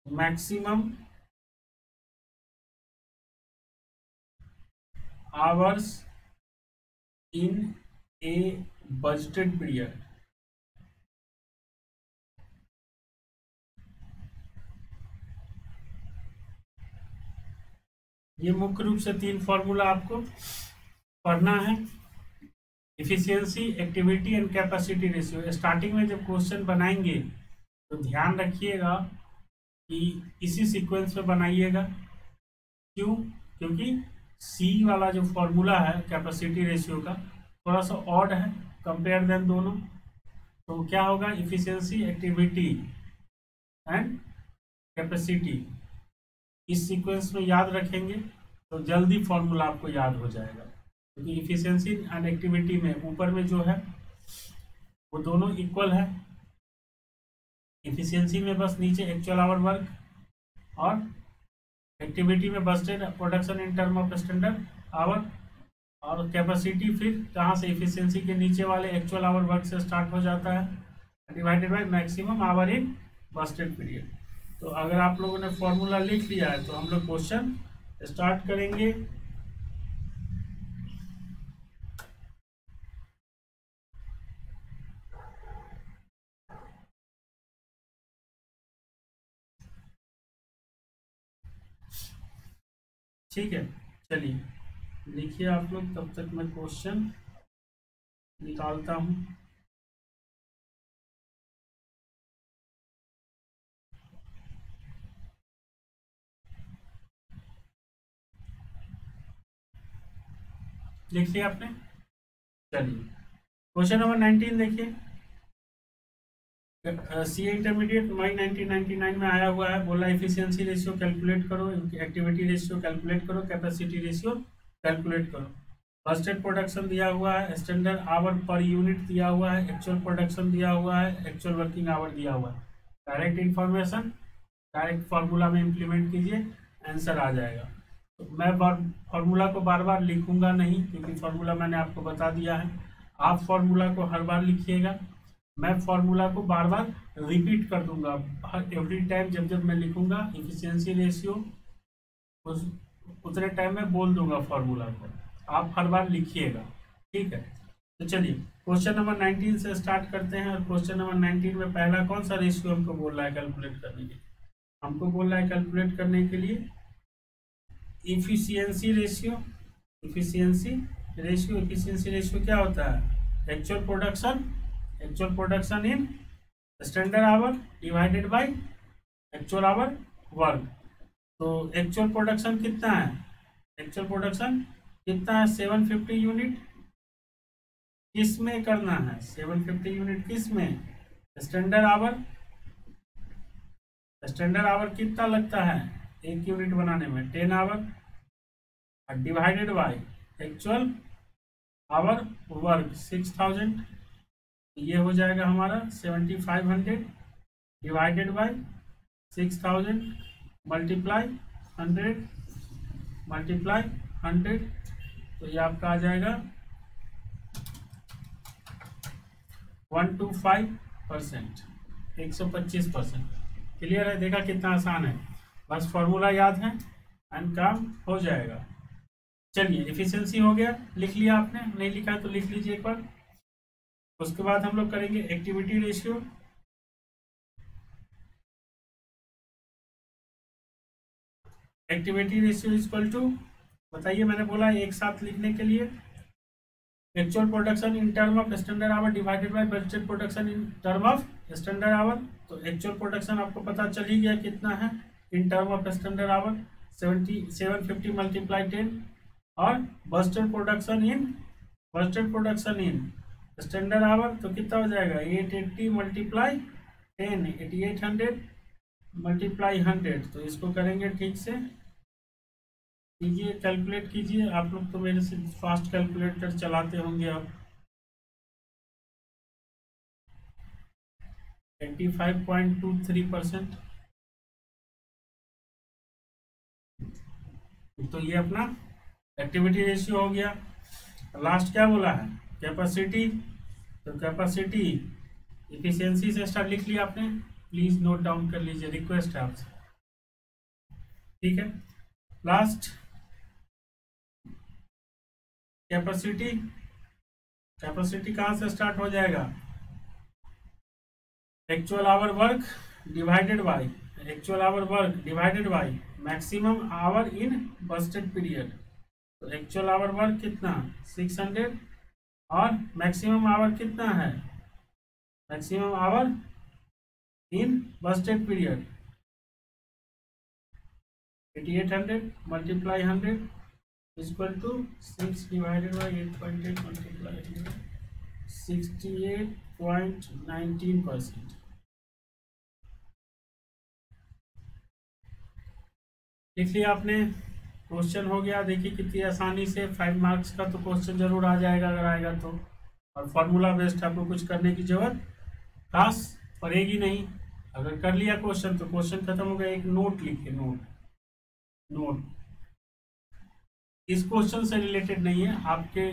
Speaker 1: maximum hours in a budgeted period. ये मुख्य रूप से तीन फॉर्मूला आपको पढ़ना है, efficiency, activity and capacity ratio. Starting में जब क्वेश्चन बनाएंगे तो ध्यान रखिएगा कि इसी सीक्वेंस में बनाइएगा। क्यों? क्योंकि सी वाला जो फॉर्मूला है कैपेसिटी रेशियो का थोड़ा सा ऑड है कंपेयर देन दोनों। तो क्या होगा, इफिशियंसी, एक्टिविटी एंड कैपेसिटी, इस सीक्वेंस में याद रखेंगे तो जल्दी फॉर्मूला आपको याद हो जाएगा। क्योंकि इफिशियंसी एंड एक्टिविटी में ऊपर में जो है वो दोनों इक्वल है। इफिशियंसी में बस नीचे एक्चुअल आवर वर्क और एक्टिविटी में budgeted production in term of standard hour, और कैपेसिटी फिर कहाँ से, इफिशियंसी के नीचे वाले एक्चुअल आवर वर्क से स्टार्ट हो जाता है, divided by maximum hour in budgeted period. तो अगर आप लोगों ने फॉर्मूला लिख लिया है तो हम लोग क्वेश्चन स्टार्ट करेंगे। ठीक है, चलिए लिखिए आप लोग, तब तक मैं क्वेश्चन निकालता हूं। लिख लिया आपने? चलिए क्वेश्चन नंबर 19 देखिए। सी इंटरमीडिएट मई 1999 में आया हुआ है, बोला एफिशिएंसी रेशियो कैलकुलेट करो, एक्टिविटी रेशियो कैलकुलेट करो, कैपेसिटी रेशियो कैलकुलेट करो। बस्टेड प्रोडक्शन दिया हुआ है, स्टैंडर्ड आवर पर यूनिट दिया हुआ है, एक्चुअल प्रोडक्शन दिया हुआ है, एक्चुअल वर्किंग आवर दिया हुआ है। डायरेक्ट इन्फॉर्मेशन डायरेक्ट फार्मूला में इंप्लीमेंट कीजिए, आंसर आ जाएगा। तो मैं फार्मूला को बार बार लिखूंगा नहीं, क्योंकि फार्मूला मैंने आपको बता दिया है। आप फार्मूला को हर बार लिखिएगा, मैं फार्मूला को बार बार रिपीट कर दूंगा हर एवरी टाइम। जब जब मैं लिखूंगा इफिशियंसी रेशियो, उस उतने टाइम में बोल दूंगा फार्मूला को, आप हर बार लिखिएगा, ठीक है। तो चलिए क्वेश्चन नंबर 19 से स्टार्ट करते हैं। और क्वेश्चन नंबर 19 में पहला कौन सा रेशियो हमको बोल रहा है कैलकुलेट करने के लिए? हमको बोल रहा है कैलकुलेट करने के लिए efficiency ratio. Efficiency ratio, efficiency ratio क्या होता है? Actual production in standard hour divided by actual hour work. तो एक्चुअल प्रोडक्शन कितना है? एक्चुअल प्रोडक्शन कितना है? 750 यूनिट। किस में करना है 750 यूनिट? किस में? Standard our. स्टैंडर्ड आवर कितना लगता है एक यूनिट बनाने में? 10 hour, divided by actual hour work 6000। ये हो जाएगा हमारा 7500 डिवाइडेड बाय 6000 मल्टीप्लाई 100। तो ये आपका आ जाएगा 125%, 125%। क्लियर है? देखा कितना आसान है, बस फॉर्मूला याद है एंड काम हो जाएगा। चलिए एफिशिएंसी हो गया, लिख लिया आपने? नहीं लिखा है तो लिख लीजिए एक बार। उसके बाद हम लोग करेंगे activity ratio. Activity ratio equal to, बताइए, मैंने बोला एक साथ लिखने के लिए, actual production in term of standard hour divided by budgeted production in term of standard hour. तो एक्चुअल प्रोडक्शन आपको पता चल ही गया कितना है in term of standard hour, 750 multiply 10। और budgeted production in standard hour तो कितना हो जाएगा? 880 मल्टीप्लाई 10, 8800 मल्टीप्लाई 100। तो इसको करेंगे ठीक से, कीजिए, कैलकुलेट कीजिए। आप लोग तो मेरे से फास्ट कैलकुलेटर चलाते होंगे आप। 85.23%। तो ये अपना एक्टिविटी रेशियो हो गया। लास्ट क्या बोला है? कैपेसिटी। तो कैपेसिटी इफिशियंसी से स्टार्ट लिख लिया आपने, प्लीज नोट डाउन कर लीजिए, रिक्वेस्ट है आपसे, ठीक है। Last capacity. कैपेसिटी कहाँ से स्टार्ट हो जाएगा? Actual hour work divided by maximum hour in budgeted period. तो एक्चुअल आवर वर्क कितना? 600। और मैक्सिमम आवर कितना है? Maximum hour in budgeted period 8800 multiply 100 equal to 6 divided by 8.8 multiply 68.19%। लिख लिया आपने? क्वेश्चन हो गया, देखिए कितनी आसानी से 5 मार्क्स का तो क्वेश्चन जरूर आ जाएगा अगर आएगा तो। और फॉर्मूला बेस्ड आपको कुछ करने की जरूरत खास पड़ेगी नहीं। अगर कर लिया क्वेश्चन तो क्वेश्चन खत्म हो गया। एक नोट लिखिए, नोट नोट इस क्वेश्चन से रिलेटेड नहीं है, आपके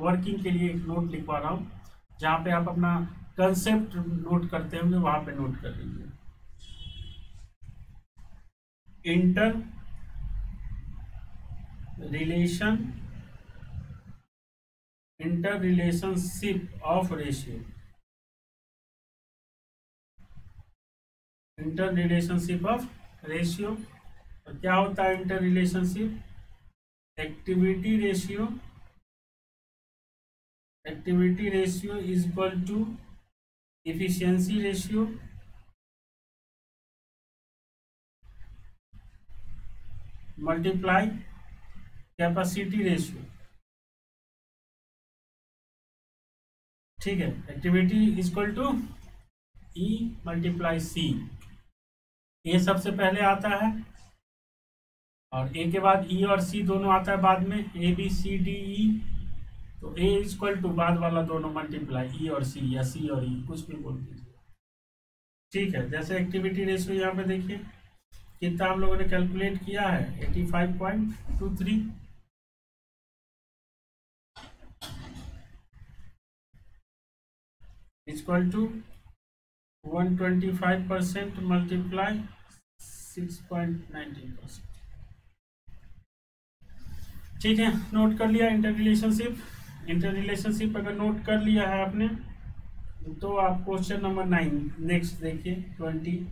Speaker 1: वर्किंग के लिए एक नोट लिखवा रहा हूँ, जहाँ पे आप अपना कंसेप्ट नोट करते होंगे वहां पे नोट कर लीजिए। Inter relationship of ratio, inter relationship of ratio. और क्या होता है inter relationship? Activity ratio is equal to efficiency ratio multiply capacity ratio. ठीक है, activity is equal to E multiply C, ये सबसे पहले आता है, और ए के बाद ई और सी दोनों आता है बाद में, A B C D E. तो ए इज इक्वल टू बाद वाला दोनों मल्टीप्लाई ई और सी, या सी और ई, कुछ भी बोल दीजिए। ठीक है, जैसे एक्टिविटी रेशियो यहाँ पे देखिए कितना हम लोगों ने कैलकुलेट किया है, 85.23 इक्वल टू 125% मल्टीप्लाई 6.19%। ठीक है, नोट कर लिया इंटर रिलेशनशिप अगर नोट कर लिया है आपने तो आप क्वेश्चन नंबर 9 नेक्स्ट देखिए 20।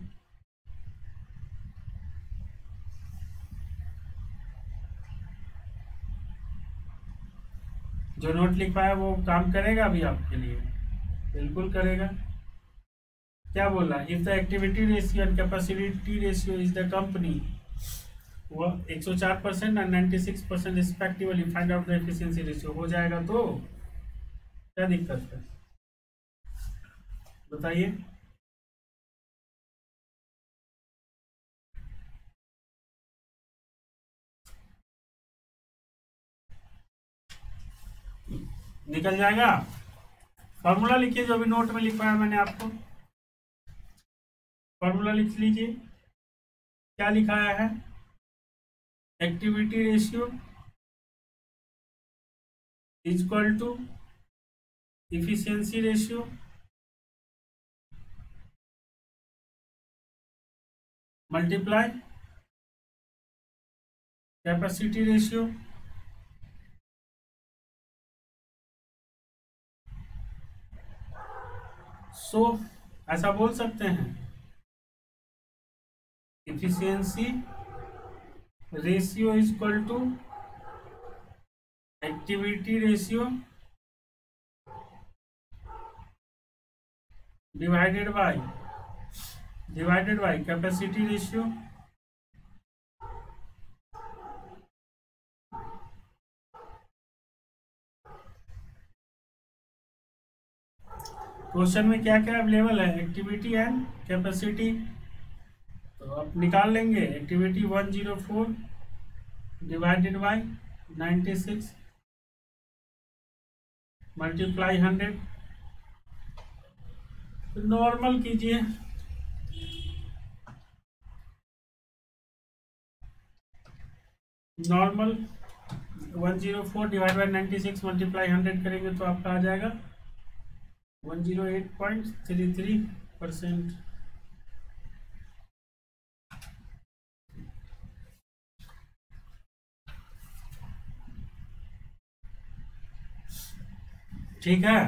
Speaker 1: जो नोट लिख पाया वो काम करेगा अभी आपके लिए, बिल्कुल करेगा। क्या बोल रहा है? If the activity ratio and capacity ratio is the company, वो 104% और 96% respectively, find out the efficiency ratio. हो जाएगा तो क्या दिक्कत है बताइए। निकल जाएगा। फॉर्मूला लिखिए, जो भी नोट में लिखवाया मैंने आपको, फॉर्मूला लिख लीजिए। क्या लिखाया है? Activity ratio is equal to efficiency ratio multiply capacity ratio. So ऐसा बोल सकते हैं, efficiency ratio is equal to activity ratio divided by capacity ratio. Question में क्या क्या अवेलेबल है? एक्टिविटी एंड कैपेसिटी, तो आप निकाल लेंगे। Activity 104 divided by 96 multiply 100। तो नॉर्मल कीजिए, नॉर्मल 104 डिवाइड बाय 96 मल्टीप्लाई 100 करेंगे तो आपका आ जाएगा 108.33%। ठीक है,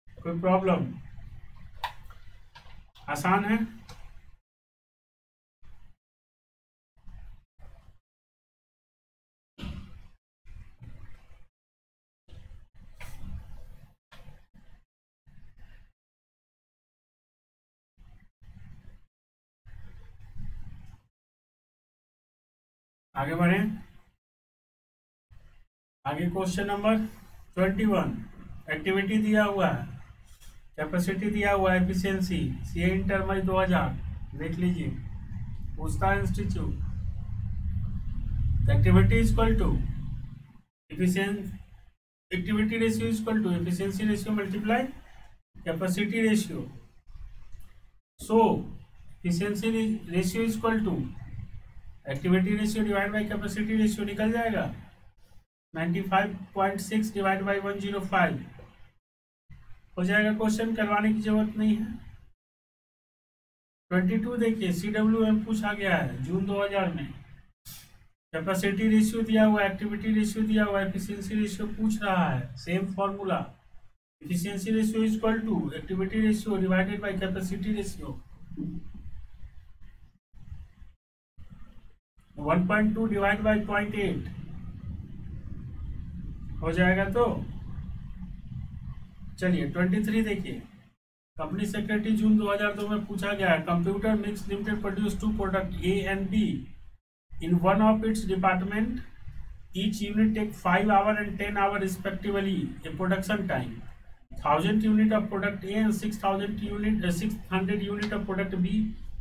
Speaker 1: कोई प्रॉब्लम? आसान है। आगे बढ़े, आगे क्वेश्चन नंबर 21। एक्टिविटी दिया हुआ है, कैपेसिटी दिया हुआ है, एफिशिएंसी, सीए इंटर मई 2000 देख लीजिए, पूछता है institute. Activity is equal to efficiency, activity ratio is equal to efficiency ratio multiply capacity ratio. So efficiency ratio is equal to activity ratio divide by capacity ratio, निकल जाएगा 95.6 डिवाइड बाई 105 हो जाएगा। क्वेश्चन करवाने की जरूरत नहीं है। 22 देखिए, CWM पूछा गया है जून 2000 में। कैपेसिटी रेशियो दिया हुआ, एक्टिविटी रेशियो दिया हुआ, एफिशिएंसी रेशियो पूछ रहा है। Same formula, efficiency ratio is equal to activity ratio divided by capacity ratio. 1.2 divide by 0.8 हो जाएगा। तो चलिए 23 देखिए, कंपनी सेक्रेटरी जून 2002 में पूछा गया है। Computer mix limited produce to product A and B in one of its department, each unit take 5 hours and 10 hours respectively a production time। 1000 unit of product A and 600 unit of product B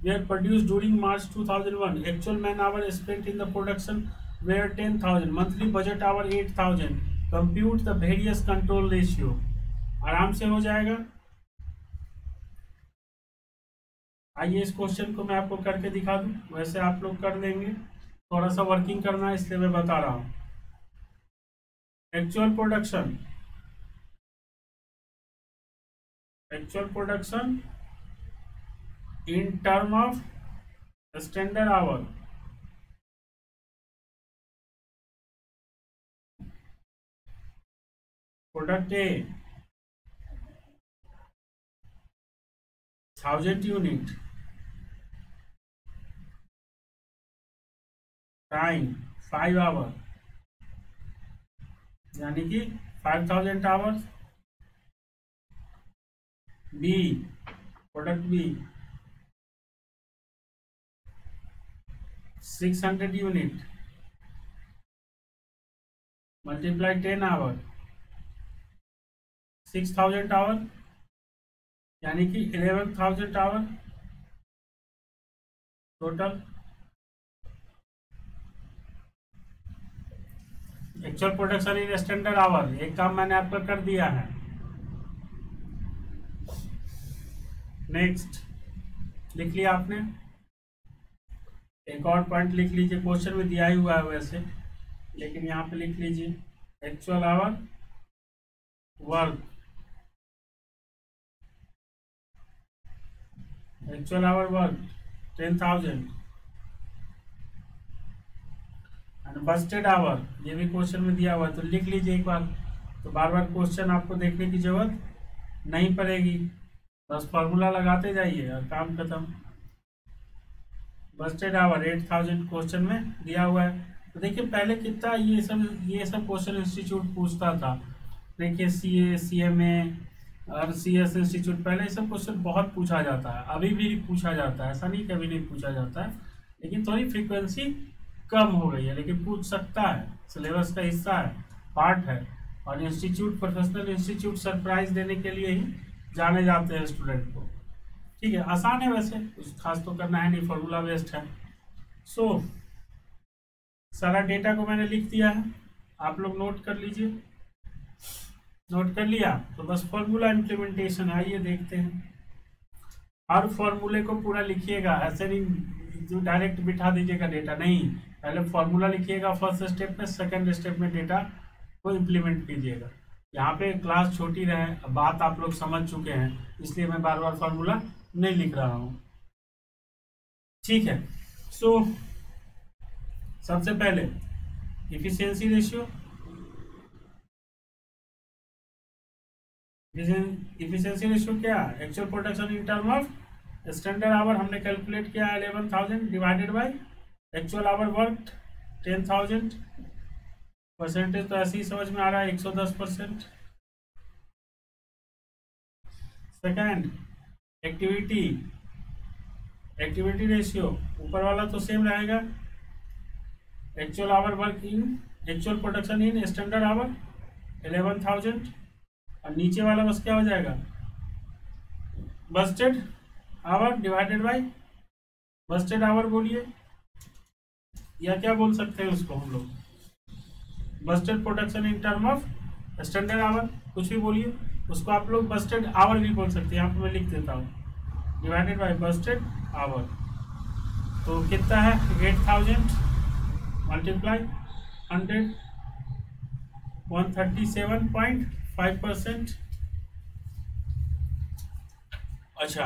Speaker 1: were produced during March 2001। actual man hour spent in the production were 10,000। monthly budget hour 8,000। compute the various control ratio। आराम से हो जाएगा। आइए इस क्वेश्चन को मैं आपको करके दिखा दूं, वैसे आप लोग कर देंगे, थोड़ा सा वर्किंग करना है इसलिए मैं बता रहा हूं। Actual production in term of standard hour, product A 1000 unit, time 5 hours, यानी कि 5000 hours. B, product B 600 unit multiply 10 hour, 6000 hour, यानी कि 11,000 hour total. Actual production in standard hour, एक काम मैंने आपका कर दिया है। नेक्स्ट लिख लिया आपने, एक और पॉइंट लिख लीजिए, क्वेश्चन में दिया ही हुआ है वैसे, लेकिन यहाँ पे लिख लीजिए actual hour work, actual hour work 10,000 and budgeted hour, ये भी क्वेश्चन में दिया हुआ है, तो लिख लीजिए एक बार, तो बार बार क्वेश्चन आपको देखने की जरूरत नहीं पड़ेगी, बस फॉर्मूला लगाते जाइए और काम खत्म। बस्टेड आवर 8,000 क्वेश्चन में दिया हुआ है। तो देखिए पहले कितना ये सब क्वेश्चन इंस्टीट्यूट पूछता था। देखिए CA, CMA और CS इंस्टीट्यूट, पहले ये सब क्वेश्चन बहुत पूछा जाता है, अभी भी पूछा जाता है, ऐसा नहीं कभी नहीं पूछा जाता है, लेकिन थोड़ी फ्रीक्वेंसी कम हो गई है, लेकिन पूछ सकता है, सिलेबस का हिस्सा है, पार्ट है। और इंस्टीट्यूट, प्रोफेशनल इंस्टीट्यूट सरप्राइज देने के लिए ही जाने जाते हैं स्टूडेंट को। ठीक है, आसान है वैसे, कुछ खास तो करना है नहीं, फॉर्मूला बेस्ड है। सो सारा डेटा को मैंने लिख दिया है, आप लोग नोट कर लीजिए। नोट कर लिया तो बस फॉर्मूला इम्प्लीमेंटेशन, आइए देखते हैं। हर फॉर्मूले को पूरा लिखिएगा, ऐसे नहीं जो डायरेक्ट बिठा दीजिएगा डेटा, नहीं, पहले फॉर्मूला लिखिएगा फर्स्ट स्टेप में, सेकंड स्टेप में डेटा को इम्प्लीमेंट कीजिएगा। यहाँ पे क्लास छोटी रहे, बात आप लोग समझ चुके हैं, इसलिए मैं बार बार फॉर्मूला नहीं लिख रहा हूँ। ठीक है, सो सबसे पहले इफिशियंसी रेशियो, इफिशियंसी रेशियो क्या है, actual production in term of standard our हमने कैलकुलेट किया 11,000 divided by actual hour work 10,000। Percentage तो ऐसे ही समझ में आ रहा है, 110%। सेकंड एक्टिविटी रेशियो, ऊपर वाला तो सेम रहेगा, actual hour work in, actual production in standard hour 11,000, और नीचे वाला बस क्या हो जाएगा, budgeted hour divided by budgeted hour, बोलिए या क्या बोल सकते हैं उसको हम लोग, budgeted production in term of standard hour, कुछ भी बोलिए उसको आप लोग बस्टेड आवर भी बोल सकते हैं। यहाँ पे मैं लिख देता हूँ डिवाइडेड बाई बस्टेड आवर, तो कितना है 8000 मल्टीप्लाई 100 137.5%। अच्छा,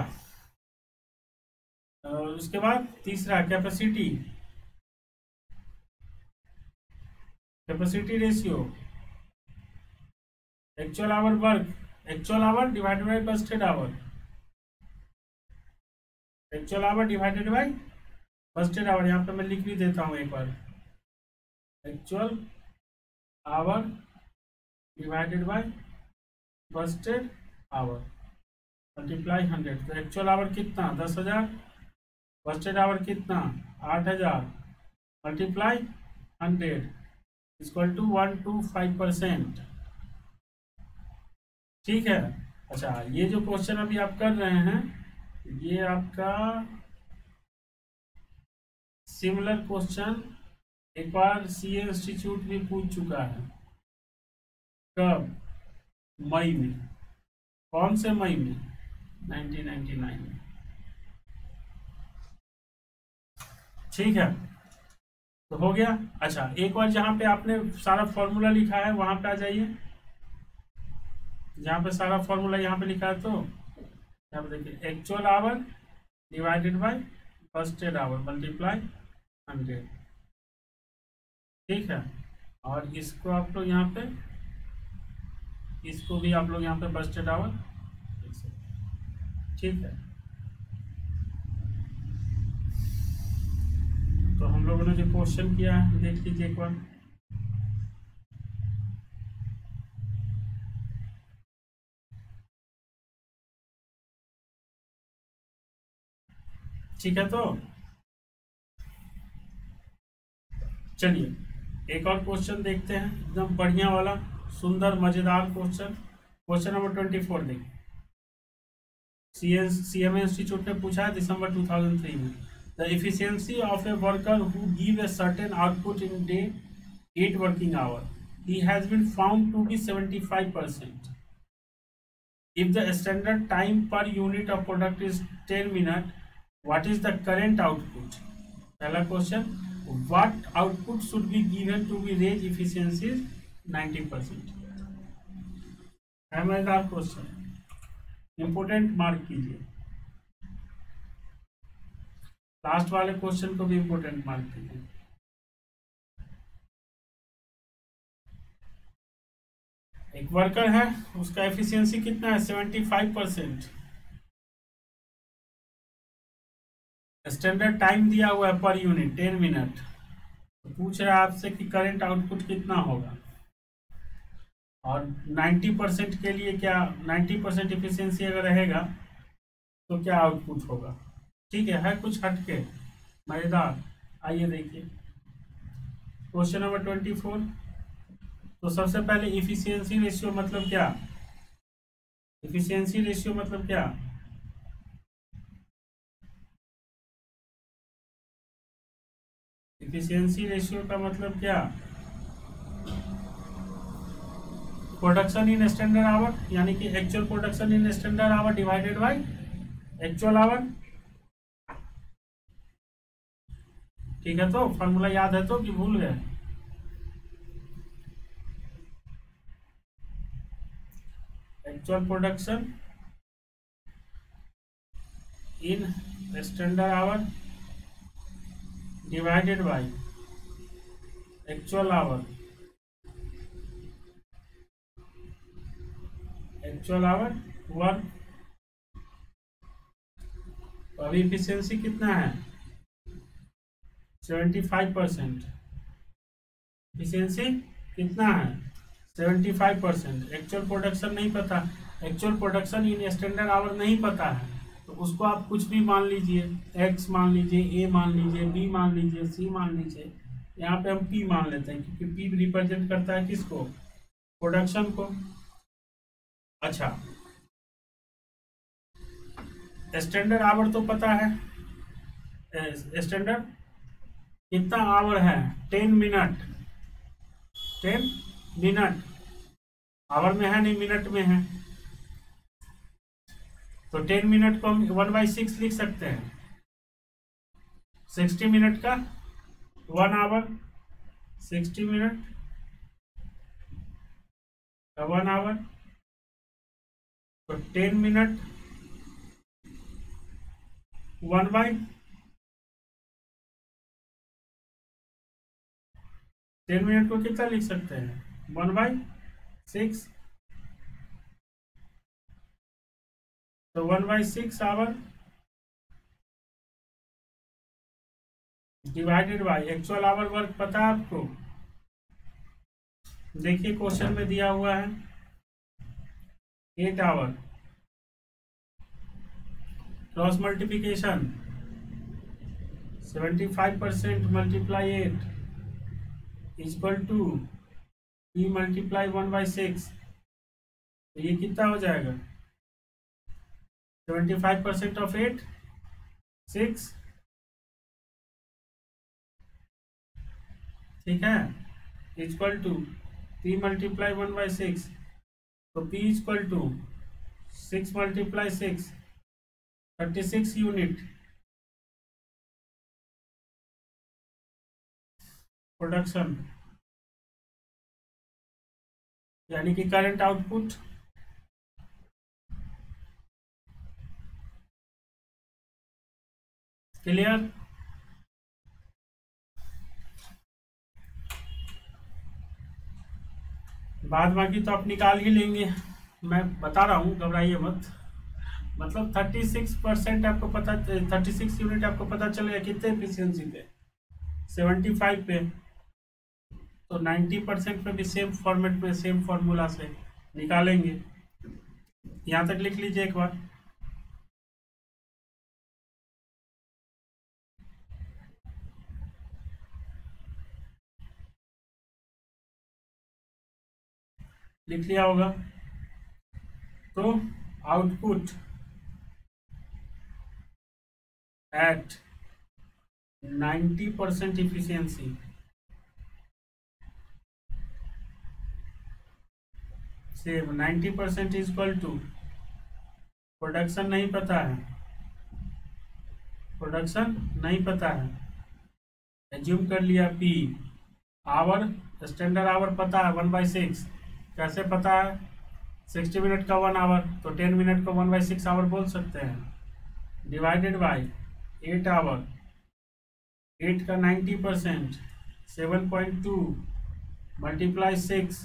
Speaker 1: उसके बाद तीसरा capacity, capacity ratio, actual hour work, actual hour divided by budgeted hour, actual hour divided by budgeted hour. यहाँ पे मैं लिख भी देता हूँ एक बार, actual hour divided by budgeted hour multiply 100। तो एक्चुअल आवर कितना 10,000, बस्टेड आवर कितना 8,000 मल्टीप्लाई 100 इक्वल टू 125%। ठीक है। अच्छा, ये जो क्वेश्चन अभी आप कर रहे हैं ये आपका सिमिलर क्वेश्चन एक बार सीए इंस्टीट्यूट भी पूछ चुका है। कब? मई में। कौन से मई में? 1999 में। ठीक है, तो हो गया। अच्छा, एक बार जहां पे आपने सारा फॉर्मूला लिखा है वहां पे आ जाइए, जहां पे सारा फॉर्मूला यहाँ पे लिखा है, तो यहाँ पे देखिए actual hour divided by budgeted hour multiply 100। ठीक है, और इसको आप लोग यहाँ पे, इसको भी आप लोग यहाँ पे बस्टेड आवर। ठीक है, तो हम लोगों ने जो क्वेश्चन किया है देख लीजिए एक बार। ठीक है, तो चलिए एक और क्वेश्चन देखते हैं, एकदम बढ़िया वाला सुंदर मजेदार क्वेश्चन। क्वेश्चन नंबर 24 देखिए, सीएमए इंस्टीट्यूट ने पूछा है दिसंबर 2003 में। The efficiency of a worker who give a certain output in day 8 working hour he has been found to be 75%। If the standard time per unit of product is 10 minutes, what is the current output? पहला question, what output should be given to be raise efficiency 90%? है मजेदार क्वेश्चन, इंपोर्टेंट मार्क कीजिए। लास्ट वाले क्वेश्चन को भी इंपोर्टेंट मार्क कीजिए। एक वर्कर है, उसका एफिशिएंसी कितना है 75%। स्टैंडर्ड टाइम दिया हुआ है पर यूनिट 10 मिनट। तो पूछ रहा है आपसे कि करंट आउटपुट कितना होगा, और 90% के लिए क्या, 90% एफिशिएंसी अगर रहेगा तो क्या आउटपुट होगा। ठीक है कुछ हटके मजेदार। आइए देखिए क्वेश्चन नंबर 24। तो सबसे पहले इफिशियंसी रेशियो मतलब क्या, इफिशियंसी रेशियो मतलब क्या, इफिशियंसी रेशियो का मतलब क्या, प्रोडक्शन इन स्टैंडर्ड आवर, यानी कि actual production in standard hour divided by actual our. ठीक है, तो फॉर्मूला याद है तो कि भूल गए? Actual production in standard hour divided by actual our, actual hour work. तो अभी इफिशियंसी कितना है 75%। इफिशियंसी कितना है 75%। एक्चुअल प्रोडक्शन नहीं पता, actual production in standard our नहीं पता है, तो उसको आप कुछ भी मान लीजिए, एक्स मान लीजिए, ए मान लीजिए, बी मान लीजिए, सी मान लीजिए। यहाँ पे हम पी मान लेते हैं क्योंकि पी रिप्रेजेंट करता है किसको, प्रोडक्शन को। अच्छा, स्टैंडर्ड आवर तो पता है, स्टैंडर्ड कितना आवर है? 10 मिनट। 10 मिनट आवर में है, नहीं मिनट में है। तो 10 मिनट को हम 1/6 लिख सकते हैं। 60 मिनट का 1 आवर, 60 मिनट का 1 आवर, तो 10 मिनट 1/10 मिनट को कितना लिख सकते हैं? 1/6। तो 1/6 hour divided by actual hour work पता है आपको? देखिए क्वेश्चन में दिया हुआ है 8 hour, cross multiplication 75% multiply 8 equal to E multiply 1/6। तो ये कितना हो जाएगा? 75% ऑफ 8 6। ठीक है, इक्वल टू पी मल्टीप्लाई 1/6। तो P equal to 6 multiply 6 36 unit production, यानी कि करंट आउटपुट क्लियर। बाद बाकी तो आप निकाल ही लेंगे, मैं बता रहा हूँ, घबराइए मत। मतलब 36% आपको पता, 36 यूनिट आपको पता चलेगा कितने एफिशिएंसी पे? 75 पे। तो 90% पे भी सेम फॉर्मेट में सेम फॉर्मूला से निकालेंगे। यहाँ तक लिख लीजिए एक बार। लिख लिया होगा। तो output at 90% efficiency, same 90% is equal to, production नहीं पता है, प्रोडक्शन नहीं पता है, एज्यूम कर लिया पी। आवर, स्टैंडर्ड आवर पता है 1/6। कैसे पता है? 60 मिनट का 1 आवर, तो 10 मिनट को 1/6 आवर बोल सकते हैं। डिवाइडेड बाई 8 आवर, 8 का 90% 7.2 मल्टीप्लाई 6,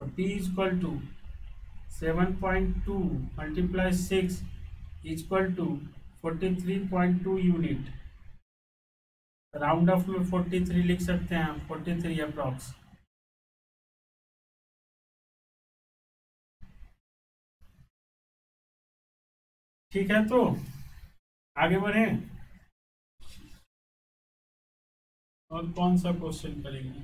Speaker 1: तो P equal to 7.2 multiply 6 equal to 43.2 unit. Round off में 43 लिख सकते हैं, 43 अप्रॉक्स। ठीक है, तो आगे बढ़े और कौन सा क्वेश्चन करेंगे?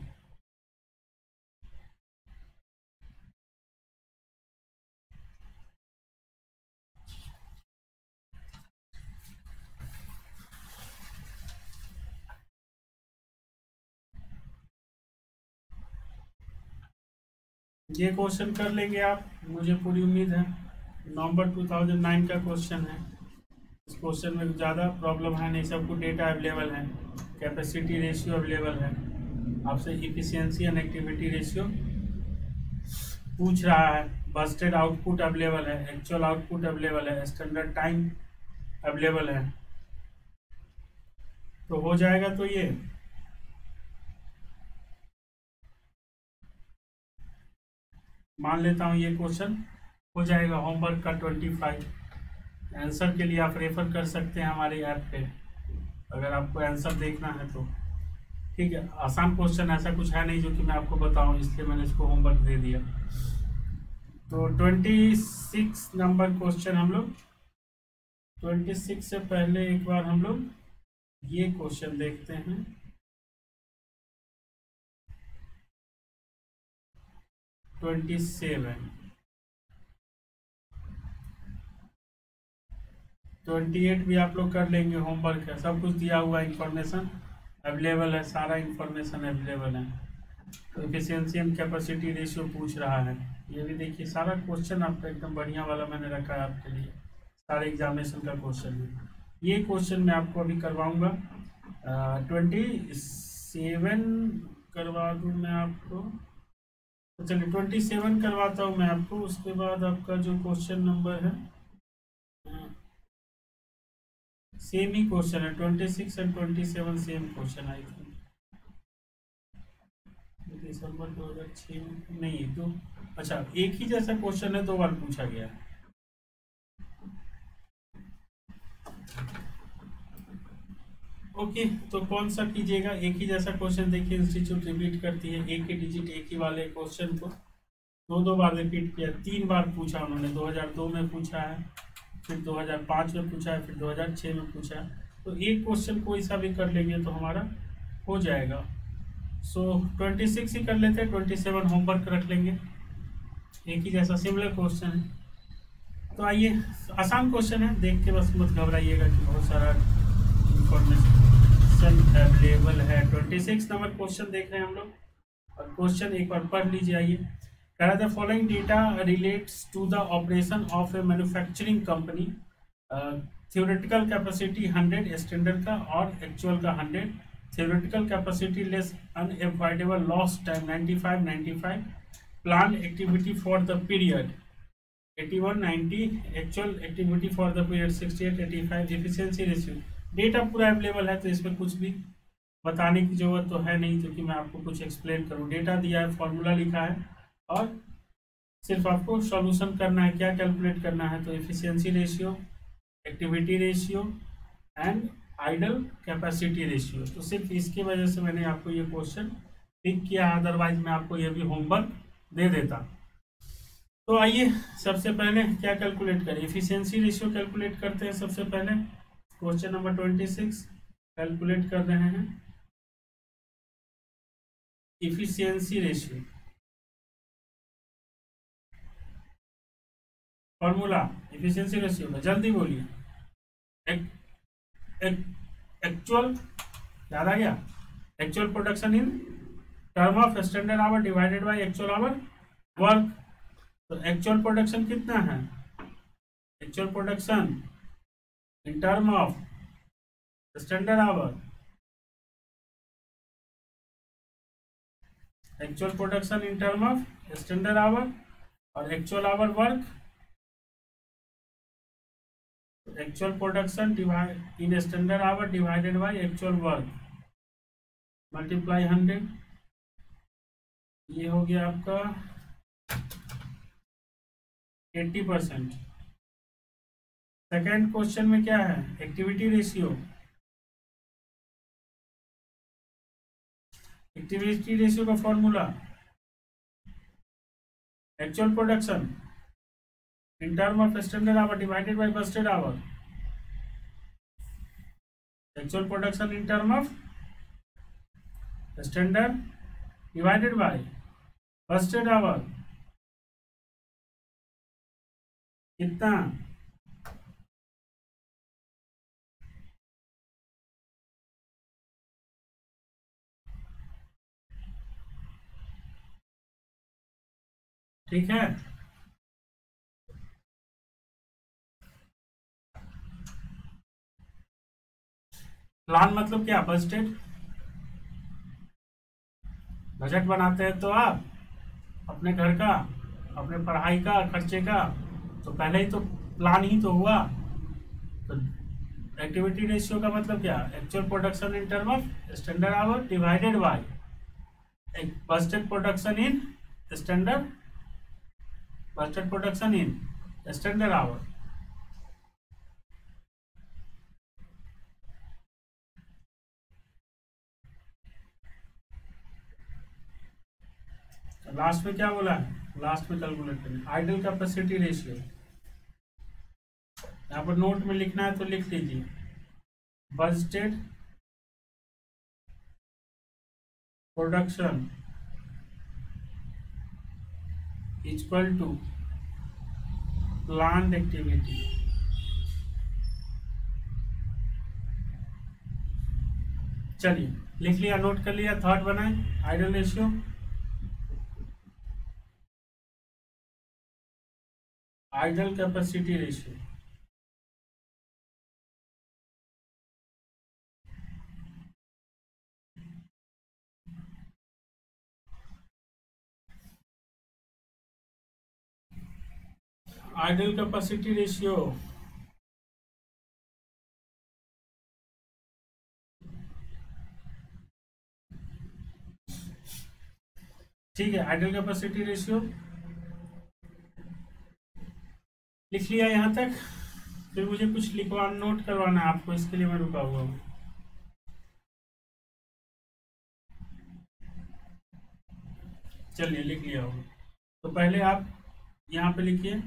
Speaker 1: ये क्वेश्चन कर लेंगे आप, मुझे पूरी उम्मीद है। नवंबर 2009 का क्वेश्चन है। इस क्वेश्चन में ज़्यादा प्रॉब्लम है नहीं, सबको डेटा अवेलेबल है, कैपेसिटी रेशियो अवेलेबल है, आपसे इफिशियंसी एंड एक्टिविटी रेशियो पूछ रहा है, बस्टेड आउटपुट अवेलेबल है, एक्चुअल आउटपुट अवेलेबल है, स्टैंडर्ड टाइम अवेलेबल है। तो हो जाएगा। तो ये मान लेता हूँ ये क्वेश्चन हो जाएगा होमवर्क का 25। आंसर के लिए आप रेफर कर सकते हैं हमारे ऐप पे, अगर आपको आंसर देखना है तो। ठीक है, आसान क्वेश्चन ऐसा कुछ है नहीं जो कि मैं आपको बताऊं, इसलिए मैंने इसको होमवर्क दे दिया। तो 26 नंबर क्वेश्चन हम लोग, 26 से पहले एक बार हम लोग ये क्वेश्चन देखते हैं। 27, 28 भी आप लोग कर लेंगे, होमवर्क है, सब कुछ दिया हुआ इंफॉर्मेशन अवेलेबल है, सारा इंफॉर्मेशन अवेलेबल है। तो एफिशिएंसी एंड कैपेसिटी रेशियो पूछ रहा है, ये भी देखिए सारा क्वेश्चन आपका एकदम बढ़िया वाला मैंने रखा है आपके लिए, सारे एग्जामिनेशन का क्वेश्चन है। ये क्वेश्चन मैं आपको अभी करवाऊंगा 27 करवा दूँ मैं आपको, तो चलिए 27 करवाता हूँ मैं आपको। उसके बाद आपका जो क्वेश्चन नंबर है सेम ही क्वेश्चन है, 26 and 27 same question I think. दिसंबर 2006 नहीं तो, अच्छा एक ही जैसा क्वेश्चन है, 2 बार पूछा गया है। ओके, तो कौन सा कीजिएगा, एक ही जैसा क्वेश्चन देखिए इंस्टीट्यूट रिपीट करती है, एक ही डिजिट एक ही वाले क्वेश्चन को 2 बार रिपीट किया, 3 बार पूछा उन्होंने, 2002 में पूछा है, फिर 2005 में पूछा है, फिर 2006 में पूछा है। तो एक क्वेश्चन कोई सा भी कर लेंगे तो हमारा हो जाएगा। सो 26 ही कर लेते हैं, 27 होमवर्क रख लेंगे, एक ही जैसा सिमिलर क्वेश्चन है। तो आइए, आसान क्वेश्चन है, देख के बस मत घबराइएगा कि बहुत सारा इंफॉर्मेशन अवेलेबल है। 26 नंबर क्वेश्चन देख रहे हैं हम लोग, और क्वेश्चन एक बार पढ़ लीजिए। आइए, कह रहा था following data relates to the operation of a manufacturing company, theoretical capacity 100 standard का और एक्चुअल का 100, theoretical capacity less unavoidable loss time 95 plan activity for the period 81-90, actual activity for the period 68-85, efficiency ratio. Data पूरा अवेलेबल है, तो इसमें कुछ भी बताने की जरूरत तो है नहीं, क्योंकि मैं आपको कुछ एक्सप्लेन करूँ। डेटा दिया है, फॉर्मूला लिखा है, और सिर्फ आपको सॉल्यूशन करना है, क्या कैलकुलेट करना है, तो efficiency ratio, activity ratio and idol capacity ratio. तो सिर्फ इसकी वजह से मैंने आपको ये क्वेश्चन पिक किया, अदरवाइज मैं आपको ये भी होमवर्क दे देता। तो आइए, सबसे पहले क्या कैलकुलेट करें, एफिशिएंसी रेशियो कैलकुलेट करते हैं। सबसे पहले क्वेश्चन नंबर 26 कैलकुलेट कर रहे हैं efficiency ratio. Formula efficiency ratio का, जल्दी बोलिए। एक्चुअल, याद आ गया, actual production in term of standard hour divided by actual hour work. तो एक्चुअल प्रोडक्शन कितना है, actual production in term of standard hour, actual production in term of standard hour और actual hour work. Actual production divide in standard hour divided by actual work multiply 100, ये हो गया आपका 80%। सेकेंड क्वेश्चन में क्या है, एक्टिविटी रेशियो। एक्टिविटी रेशियो का formula actual production in term of standard hour divided by budgeted hour, actual production in term of standard divided by budgeted hour, कितना, ठीक है। प्लान मतलब क्या, बजटेड, बजट बनाते हैं तो आप अपने घर का, अपने पढ़ाई का, खर्चे का, तो पहले ही तो प्लान ही तो हुआ। तो एक्टिविटी रेशियो का मतलब क्या, actual production in term of standard hour divided by budgeted production in standard, budgeted production in standard our. Last में क्या बोला है, लास्ट में कैलकुलेट करें आइडल कैपेसिटी रेशियो। यहाँ पर नोट में लिखना है तो लिख लीजिए, budgeted production equal to planned activity. चलिए लिख लिया, नोट कर लिया, थर्ड बनाए idle ratio. Idle capacity ratio, idle capacity ratio ठीक है। आइडल कैपेसिटी रेशियो लिख लिया यहाँ तक। फिर मुझे कुछ लिखवा नोट करवाना है आपको, इसके लिए मैं रुका हुआ हूँ। चलिए लिख लिया होगा। तो पहले आप यहाँ पे लिखिए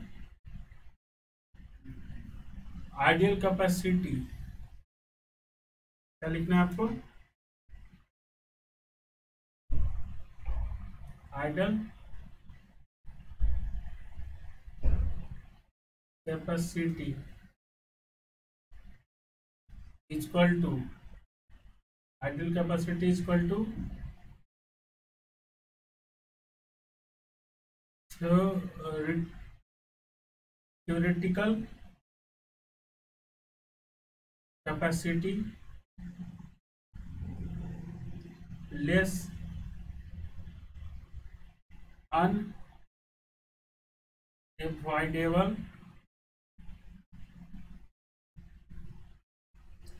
Speaker 1: आइडियल कैपेसिटी, क्या लिखना है आपको? Ideal capacity equal to, ideal capacity equal to theoretical capacity less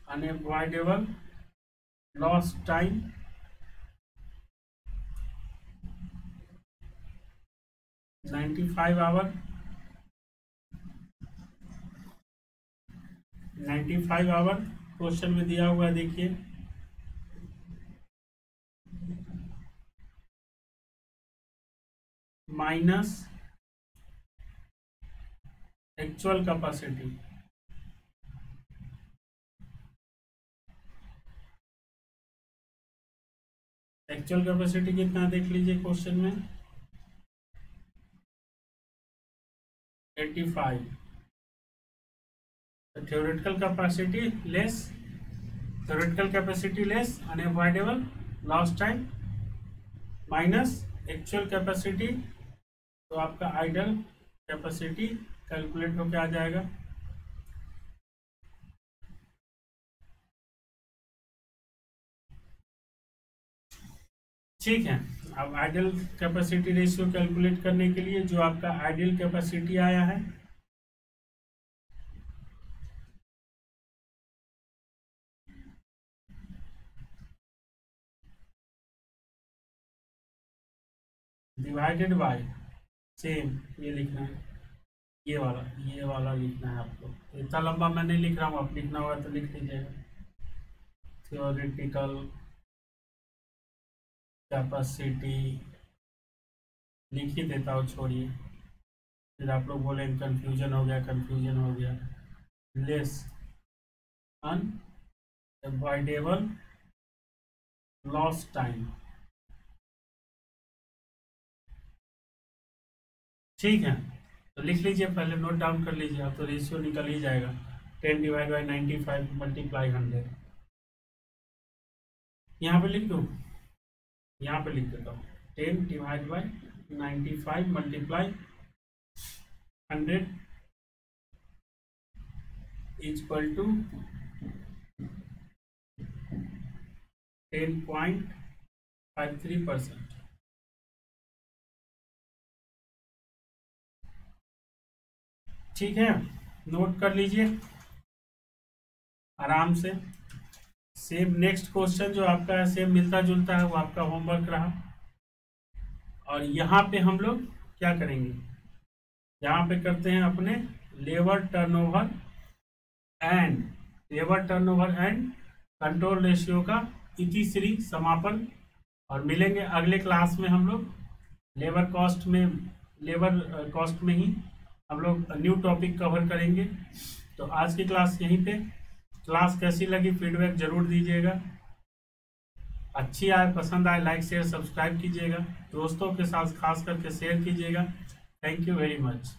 Speaker 1: unavoidable lost time 95 hour 95 hour question में दिया हुआ है, देखिए minus actual capacity. Actual capacity कितना देख लीजिए क्वेश्चन में 85। theoretical capacity less unavoidable lost time minus actual capacity, तो आपका आइडल कैपेसिटी कैलकुलेट होकर आ जाएगा। ठीक है। अब आइडल कैपेसिटी रेशियो कैलकुलेट करने के लिए जो आपका आइडल कैपेसिटी आया है, डिवाइडेड बाय सेम, ये लिखना है, ये वाला लिखना है आपको। इतना लंबा मैं नहीं लिख रहा हूँ, आप लिखना होगा तो लिख लीजिएगा। थ्योरेटिकल कैपेसिटी लिख ही देता हूँ, छोड़िए, फिर आप लोग बोलेंगे कंफ्यूजन हो गया। लेस अनअवॉइडेबल लॉस टाइम, ठीक है। तो लिख लीजिए, पहले नोट डाउन कर लीजिए, अब तो रेशियो निकल ही जाएगा। 10 डिवाइड बाई 95 मल्टीप्लाई 100, यहाँ पे लिख दूँ, यहाँ पे लिख देता हूँ 10 divide by 95 multiply 100 equal to 10.53%। ठीक है, नोट कर लीजिए आराम से। सेम नेक्स्ट क्वेश्चन जो आपका है सेम मिलता जुलता है, वो आपका होमवर्क रहा। और यहाँ पे हम लोग क्या करेंगे, यहाँ पे करते हैं अपने labour turnover and control ratio का इतिश्री समापन। और मिलेंगे अगले क्लास में हम लोग लेबर कॉस्ट में ही हम लोग न्यू टॉपिक कवर करेंगे। तो आज की क्लास यहीं पे। क्लास कैसी लगी फीडबैक जरूर दीजिएगा, अच्छी आए पसंद आए लाइक शेयर सब्सक्राइब कीजिएगा, दोस्तों के साथ खास करके शेयर कीजिएगा। Thank you very much.